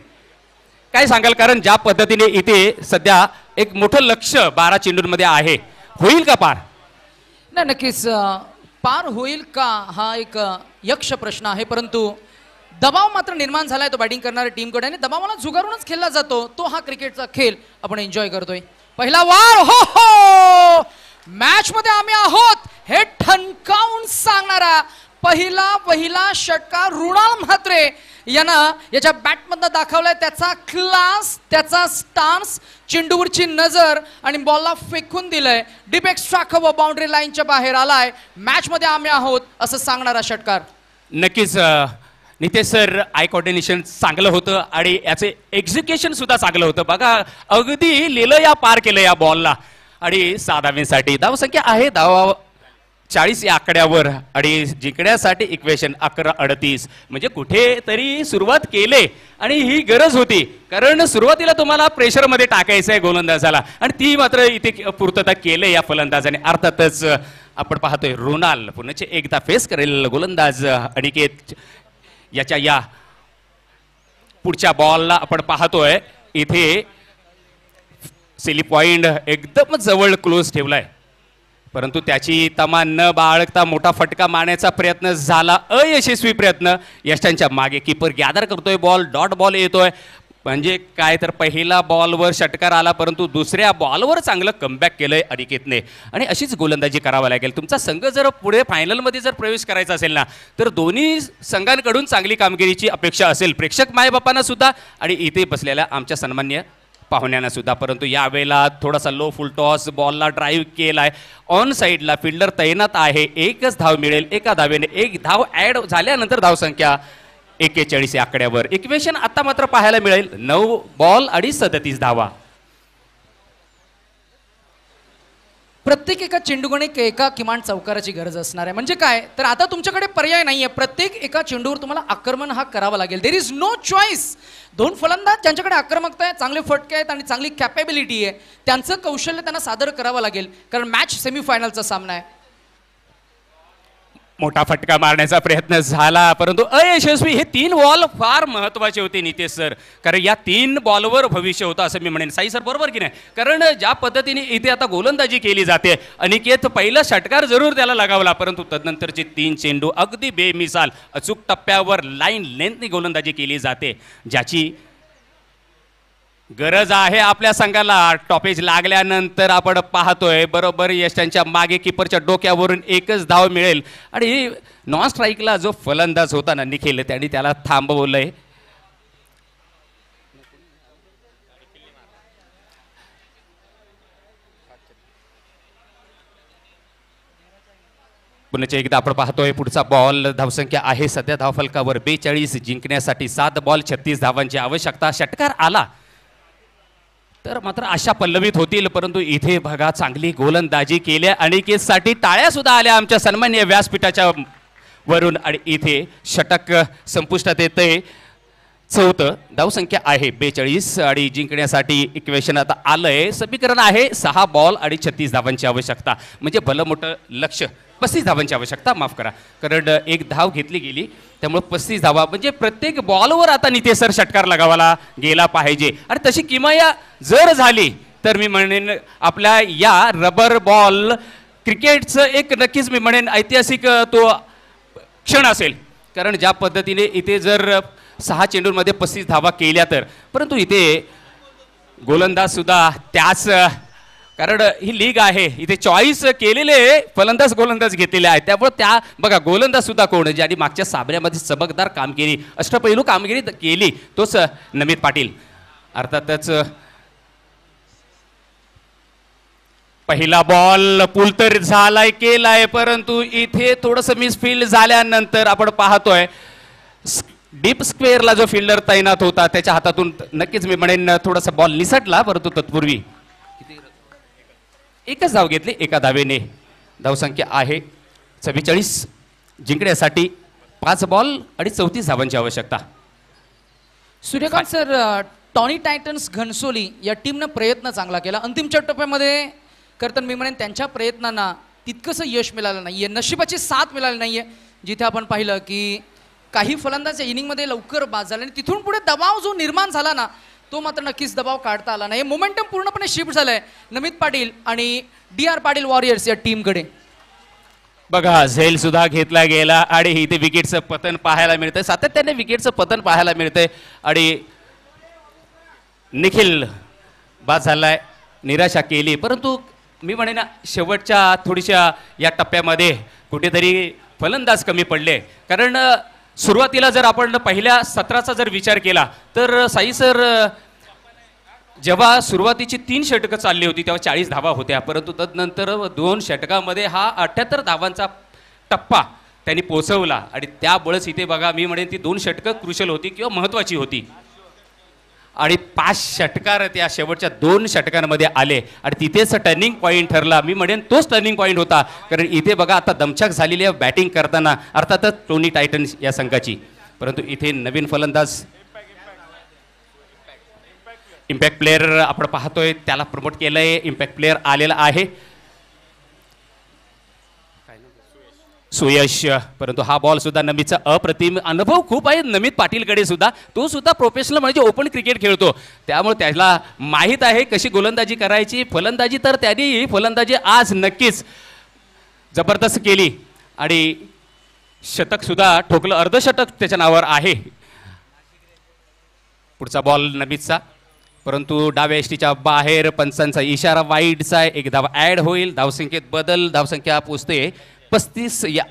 काय सांगाल, कारण ज्या पद्धतीने इथे सध्या एक मोठं लक्ष 12 चेंडूंमध्ये आहे, होईल का पार? नाही, नक्कीच पार होईल का हा एक यक्ष प्रश्न आहे, परंतु दबाव मात्र निर्माण झालाय तो बॅटिंग करणाऱ्या टीमकडे, आणि दबावाला झुगारूनच खेळला जातो तो हा क्रिकेटचा खेळ आपण एन्जॉय करतोय. पहिला वार, हो हो, मॅच मध्ये आम्ही आहोत हे ठणकावून सांगणारा पहिला षटकार रुणाल म्हात्रे यानं याच्या बॅटमधनं दाखवलाय त्याचा क्लास, त्याचा स्टान्स, चेंडूवरची नजर, आणि बॉलला फेकून दिलंय. डीप एक्स्ट्रा कव्हर बाउंड्री लाईनच्या बाहेर आलाय. मॅच मध्ये आम्ही आहोत असं सांगणारा षटकार. नक्कीच नितेश सर, आय कोऑर्डिनेशन चांगलं होतं आणि याचे एक्झिक्युशन सुद्धा चांगलं होतं. बघा, अगदी लिलया पार केलं या बॉलला, आणि 6 धावांसाठी धावसंख्या आहे 40 या आकड्यावर, आणि जिंकण्यासाठी इक्वेशन 11-38. म्हणजे कुठेतरी सुरुवात केले, आणि ही गरज होती, कारण सुरुवातीला तुम्हाला प्रेशरमध्ये टाकायचं आहे गोलंदाजाला, आणि ती मात्र इथे पूर्तता केले या फलंदाजाने. अर्थातच आपण पाहतोय रुणाल पुन्हा एकदा फेस करेल गोलंदाज अनिकेत. याच्या या पुढच्या बॉलला आपण पाहतोय इथे सिली पॉइंट एकदम जवळ क्लोज ठेवलाय, परंतु त्याची तमा न बाळगता मोठा फटका मारण्याचा प्रयत्न झाला, अयशस्वी प्रयत्न. यशांच्या मागे कीपर गॅदर करतोय बॉल, डॉट बॉल येतोय. म्हणजे काय, तर पहिला बॉलवर षटकार आला, परंतु दुसऱ्या बॉलवर चांगलं कमबॅक केलंय अनिकेतने, आणि अशीच गोलंदाजी करावी लागेल. तुमचा संघ जर पुढे फायनलमध्ये जर प्रवेश करायचा असेल ना, तर दोन्ही संघांकडून चांगली कामगिरीची अपेक्षा असेल, प्रेक्षक मायबापांना सुद्धा आणि इथे बसलेल्या आमच्या सन्मान्य पाहुण्यांना सुद्धा. परंतु यावेळेला थोडासा लो फुल टॉस, बॉलला ड्राईव्ह केलाय, ऑन साईडला फिल्डर तैनात आहे, एकच धाव मिळेल. एका धावेने 1 धाव ऍड झाल्यानंतर धावसंख्या 41 या आकड्यावर. इक्वेशन आता मात्र पाहायला मिळेल 9 बॉल आणि 37 धावा. प्रत्येक एका चेंडूकडे एका किमान चौकाराची गरज असणार आहे. म्हणजे काय, तर आता तुमच्याकडे पर्याय नाहीये, प्रत्येक एका चेंडूवर तुम्हाला आक्रमण हा करावं लागेल. There is no choice. 2 फलंदाज ज्यांच्याकडे आक्रमकता आहे, चांगले फटके आहेत आणि चांगली कॅपेबिलिटी आहे, त्यांचं कौशल्य त्यांना सादर करावं लागेल, कारण मॅच सेमीफायनलचा सामना आहे. मोठा फटका मारण्याचा प्रयत्न झाला, परंतु अयशस्वी. हे 3 बॉल फार महत्वाचे होते नितेश सर, कारण या 3 बॉलवर भविष्य होतं असं मी म्हणेन. साई सर बरोबर की नाही? कारण ज्या पद्धतीने इथे आता गोलंदाजी केली जाते, अनिकेत पहिला षटकार जरूर त्याला लगावला, परंतु तदनंतरचे 3 चेंडू अगदी बेमिसाल अचूक टप्प्यावर लाईन लेंथनी गोलंदाजी केली जाते, ज्याची गरज आहे आपल्या संघाला. टॉपेज लागल्यानंतर आपण पाहतोय बरोबर यशांच्या मागे कीपरच्या डोक्यावरून एकच धाव मिळेल, आणि नॉन स्ट्राईकला जो फलंदाज होता ना निखिल, त्यांनी त्याला थांबवलंय. पुन्हा एकदा आपण पाहतोय पुढचा बॉल. धावसंख्या आहे सध्या धावफलकावर 42. जिंकण्यासाठी 7 बॉल 36 धावांची आवश्यकता. षटकार आला तर मात्र आशा पल्लवित होतील, परंतु इथे बघा चांगली गोलंदाजी केल्या अनिकेतसाठी. टाळ्या सुद्धा आल्या आमच्या सन्मान्य व्यासपीठाच्या वरून, आणि इथे षटक संपुष्टात येतंय. चौथं धावसंख्या आहे 42 आणि जिंकण्यासाठी इक्वेशन आता आलंय. समीकरण आहे 6 बॉल आणि 36 धावांची आवश्यकता. म्हणजे भलं मोठं लक्ष 35 धावांची आवश्यकता, माफ करा, कारण एक धाव घेतली गेली त्यामुळे 35 धावा म्हणजे प्रत्येक बॉलवर आता नितेसर षटकार लगावाला गेला पाहिजे. आणि तशी किमया जर झाली तर मी म्हणेन आपल्या या रबर बॉल क्रिकेटचं एक नक्कीच मी म्हणेन ऐतिहासिक तो क्षण असेल. कारण ज्या पद्धतीने इथे जर 6 चेंडूंमध्ये 35 धावा केल्या तर, परंतु इथे गोलंदाज सुद्धा त्याच, कारण ही लीग आहे इथे चॉईस केलेले फलंदाज गोलंदाज घेतलेले आहेत. त्यामुळे त्या बघा गोलंदाज सुद्धा कोण ज्यांनी मागच्या सामन्यामध्ये चमकदार कामगिरी अष्टपैलू कामगिरी केली तोच नमित पाटील. अर्थातच पहिला बॉल पुल तर झालाय केलाय, परंतु इथे थोडंसं मिसफील्ड झाल्यानंतर आपण पाहतोय डीप स्क्वेअरला जो फिल्डर तैनात होता त्याच्या हातातून नक्कीच मी म्हणेन थोडासा बॉल निसटला. परंतु तत्पूर्वी एकच धाव घेतली एका धावेने. धावसंख्या आहे 44. जिंकण्यासाठी 5 बॉल आणि 34 धावांची आवश्यकता. Suryakant sir, Tony titans Ghansoli या टीमनं प्रयत्न चांगला केला. अंतिमच्या टप्प्यामध्ये करताना मी म्हणेन त्यांच्या प्रयत्नांना तितकंसं यश मिळालं नाहीये, नशिबाची साथ मिळाली नाहीये. जिथे आपण पाहिलं की काही फलंदाज इनिंगमध्ये लवकर बाद झाले आणि तिथून पुढे दबाव जो निर्माण झाला ना तो मात्र नक्कीच दबाव काढता आला नाही. मोमेंटम पूर्णपणे शिफ्ट झालंय नमित पाटील आणि DR पाटील वॉरियर्स या टीमकडे. बघा झेल सुद्धा घेतला गेला आणि इथे विकेटचं पतन पाहायला मिळतंय. सातत्याने विकेटचं पतन पाहायला मिळतंय आणि निखिल बाद झालाय, निराशा केली. परंतु मी म्हणेन शेवटच्या थोडीशा या टप्प्यामध्ये कुठेतरी फलंदाज कमी पडले. कारण सुरुवातीला जर आपण पहिल्या सत्राचा जर विचार केला तर साई सर जेव्हा सुरुवातीची 3 षटकं चालली होती तेव्हा 40 धावा होत्या. परंतु तदनंतर 2 षटकामध्ये हा 78 धावांचा टप्पा त्यांनी पोहोचवला आणि त्यामुळेच इथे बघा मी म्हणेन ती 2 षटकं क्रुशल होती किंवा महत्त्वाची होती. आणि 5 षटकार त्या शेवटच्या 2 षटकांमध्ये आले आणि तिथेच टर्निंग पॉईंट ठरला. मी म्हणेन तोच टर्निंग पॉईंट होता. कारण इथे बघा आता दमछाक झालेली आहे बॅटिंग करताना अर्थातच टोनी टायटन्स या संघाची. परंतु इथे नवीन फलंदाज इम्पॅक्ट प्लेअर आपण पाहतोय त्याला प्रमोट केलंय. इम्पॅक्ट प्लेअर आलेला आहे सुयश. परंतु हा बॉल सुद्धा नमितचा अप्रतिम अनुभव खूप आहे नमित पाटीलकडे सुद्धा. तो सुद्धा प्रोफेशनल म्हणजे ओपन क्रिकेट खेळतो त्यामुळे त्याला माहीत आहे कशी गोलंदाजी करायची. फलंदाजी तर त्यांनी फलंदाजी आज नक्कीच जबरदस्त केली आणि शतक सुद्धा ठोकलं, अर्धशतक त्याच्या नावावर आहे. पुढचा बॉल नमितचा, परंतु डाव्या एसटीच्या बाहेर पंचांचा इशारा वाईडचा. एक धाव ऍड होईल, धावसंख्येत बदल, धावसंख्या पोचते 35 या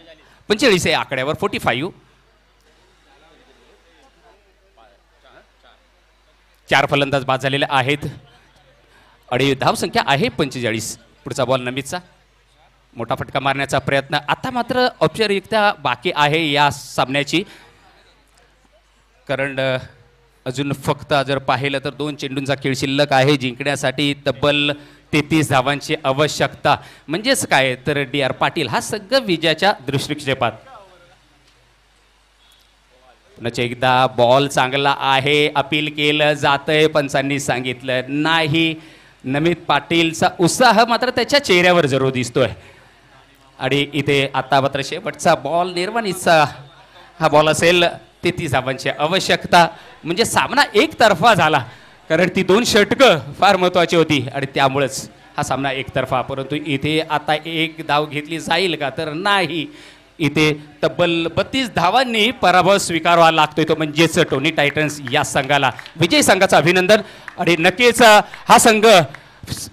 45 या आकड्यावर 45. 4 फलंदाज बाद झालेले आहेत आणि धावसंख्या आहे 45. पुढचा बॉल नमितचा, मोठा फटका मारण्याचा प्रयत्न. आता मात्र औपचारिकता बाकी आहे या सामन्याची, कारण अजून फक्त जर पाहिलं तर 2 चेंडूंचा खेळ शिल्लक आहे. जिंकण्यासाठी तब्बल 33 धावांची आवश्यकता. म्हणजेच काय तर DR पाटील हा संघ विजयाच्या दृष्टिक्षेपात. पुन्हा एकदा बॉल चांगला आहे, अपील केलं जातंय, पंचांनी सांगितलं नाही. नमित पाटीलचा उत्साह मात्र त्याच्या चेहऱ्यावर जरूर दिसतोय. आणि इथे आता मात्र शेवटचा बॉल निर्वाणीचा हा बॉल असेल. 33 धावांची आवश्यकता. म्हणजे सामना एकतर्फा झाला, कारण ती 2 षटकं फार महत्त्वाची होती आणि त्यामुळेच हा सामना एकतर्फा. परंतु इथे आता 1 धाव घेतली जाईल का तर नाही. इथे तब्बल 32 धावांनी पराभव स्वीकारावा लागतोय तो म्हणजेच टोनी टायटन्स या संघाला. विजयी संघाचं अभिनंदन. आणि नक्कीच हा संघ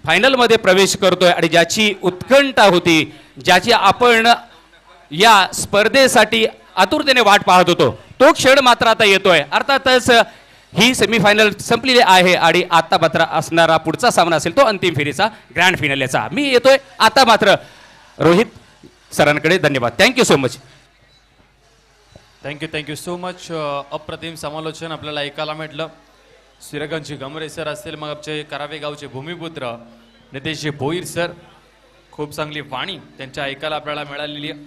फायनलमध्ये प्रवेश करतोय आणि ज्याची उत्कंठा होती, ज्याची आपण या स्पर्धेसाठी आतुरतेने वाट पाहत होतो, तो क्षण मात्र आता येतोय. अर्थातच ही सेमीफायनल संपलेली आहे आणि आता मात्र असणारा पुढचा सामना असेल तो अंतिम फेरीचा ग्रँड फिनालेचा. मी येतोय आता मात्र रोहित सरांकडे. धन्यवाद. Thank you so much. Thank you so much. अप्रतिम समालोचन आपल्याला ऐकायला मिळालं. सूर्यकांतजी गमरे सर असतील, मग आमचे करावे गावचे भूमिपुत्र नितेशजी भोईर सर, खूप चांगली वाणी त्यांच्या ऐकायला आपल्याला मिळालेली आहे.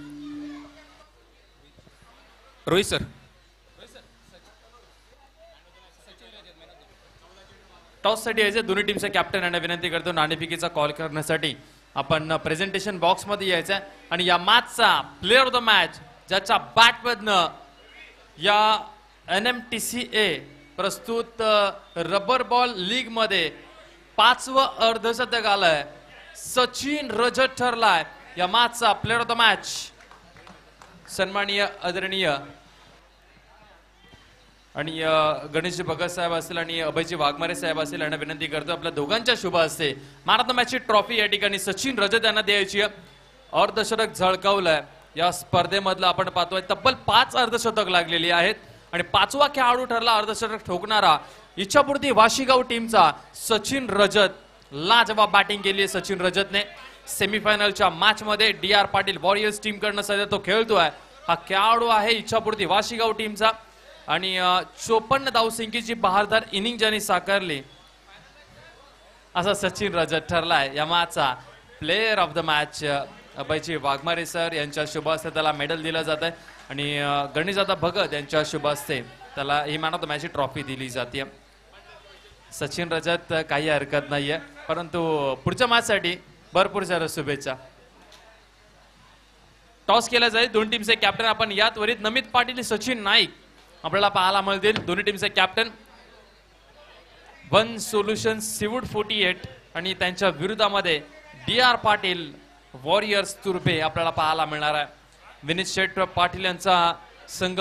रोहित सर टॉससाठी यायचे दोन्ही टीमचे कॅप्टन यांना विनंती करतो नाणेफेकीचा कॉल करण्यासाठी आपण प्रेझेंटेशन बॉक्समध्ये यायचं आणि या मॅचचा प्लेअर ऑफ द मॅच ज्याच्या बॅटमधनं या NMTCA प्रस्तुत रबर बॉल लीग मध्ये 5वं अर्धशतक आलंय सचिन रजत ठरलाय या मॅचचा प्लेअर ऑफ द मॅच. सन्माननीय आदरणीय आणि गणेशजी भगत साहेब असतील आणि अभयजी वाघमारे साहेब असतील यांना विनंती करतो आपल्या दोघांच्या शुभ हस्ते मॅन ऑफ द मॅचची ट्रॉफी या ठिकाणी सचिन रजत यांना द्यायची आहे. अर्धशतक झळकावलंय या स्पर्धेमधलं आपण पाहतोय तब्बल 5 अर्धशतक लागलेली आहेत आणि 5वा खेळाडू ठरला अर्धशतक ठोकणारा इच्छापूर्ती वाशीगाव टीमचा सचिन रजत. लाजवाब बॅटिंग केली आहे सचिन रजतने. सेमीफायनलच्या मॅच मध्ये DR पाटील वॉरियर्स टीम कडनं सध्या तो खेळतोय. हा खेळाडू आहे इच्छापूर्ती वाशीगाव टीमचा आणि 54 धावसंख्येची बहारदार इनिंग ज्यांनी साकारली असा सचिन रजत ठरलाय या मॅचचा player of the match. Abhayji Waghmare sir यांच्या शुभ हस्ते त्याला मेडल दिलं जात आहे आणि गणेशदादा भगत यांच्या शुभ हस्ते त्याला he man of the मॅचची trophy दिली जाते. सचिन रजत काही हरकत नाहीये परंतु पुढच्या मॅचसाठी भरपूर साऱ्या शुभेच्छा. टॉस केला जाईल दोन टीमचे कॅप्टन आपण या त्वरित नमित पाटील सचिन नाईक आपल्याला पाहायला मिळतील. दोन्ही टीमचे कॅप्टन वन सोल्युशन सीवूड 48 आणि त्यांच्या विरोधामध्ये DR पाटील वॉरियर्स तुर्भे आपल्याला पाहायला मिळणार आहे. विनीत शेठ पाटील यांचा संघ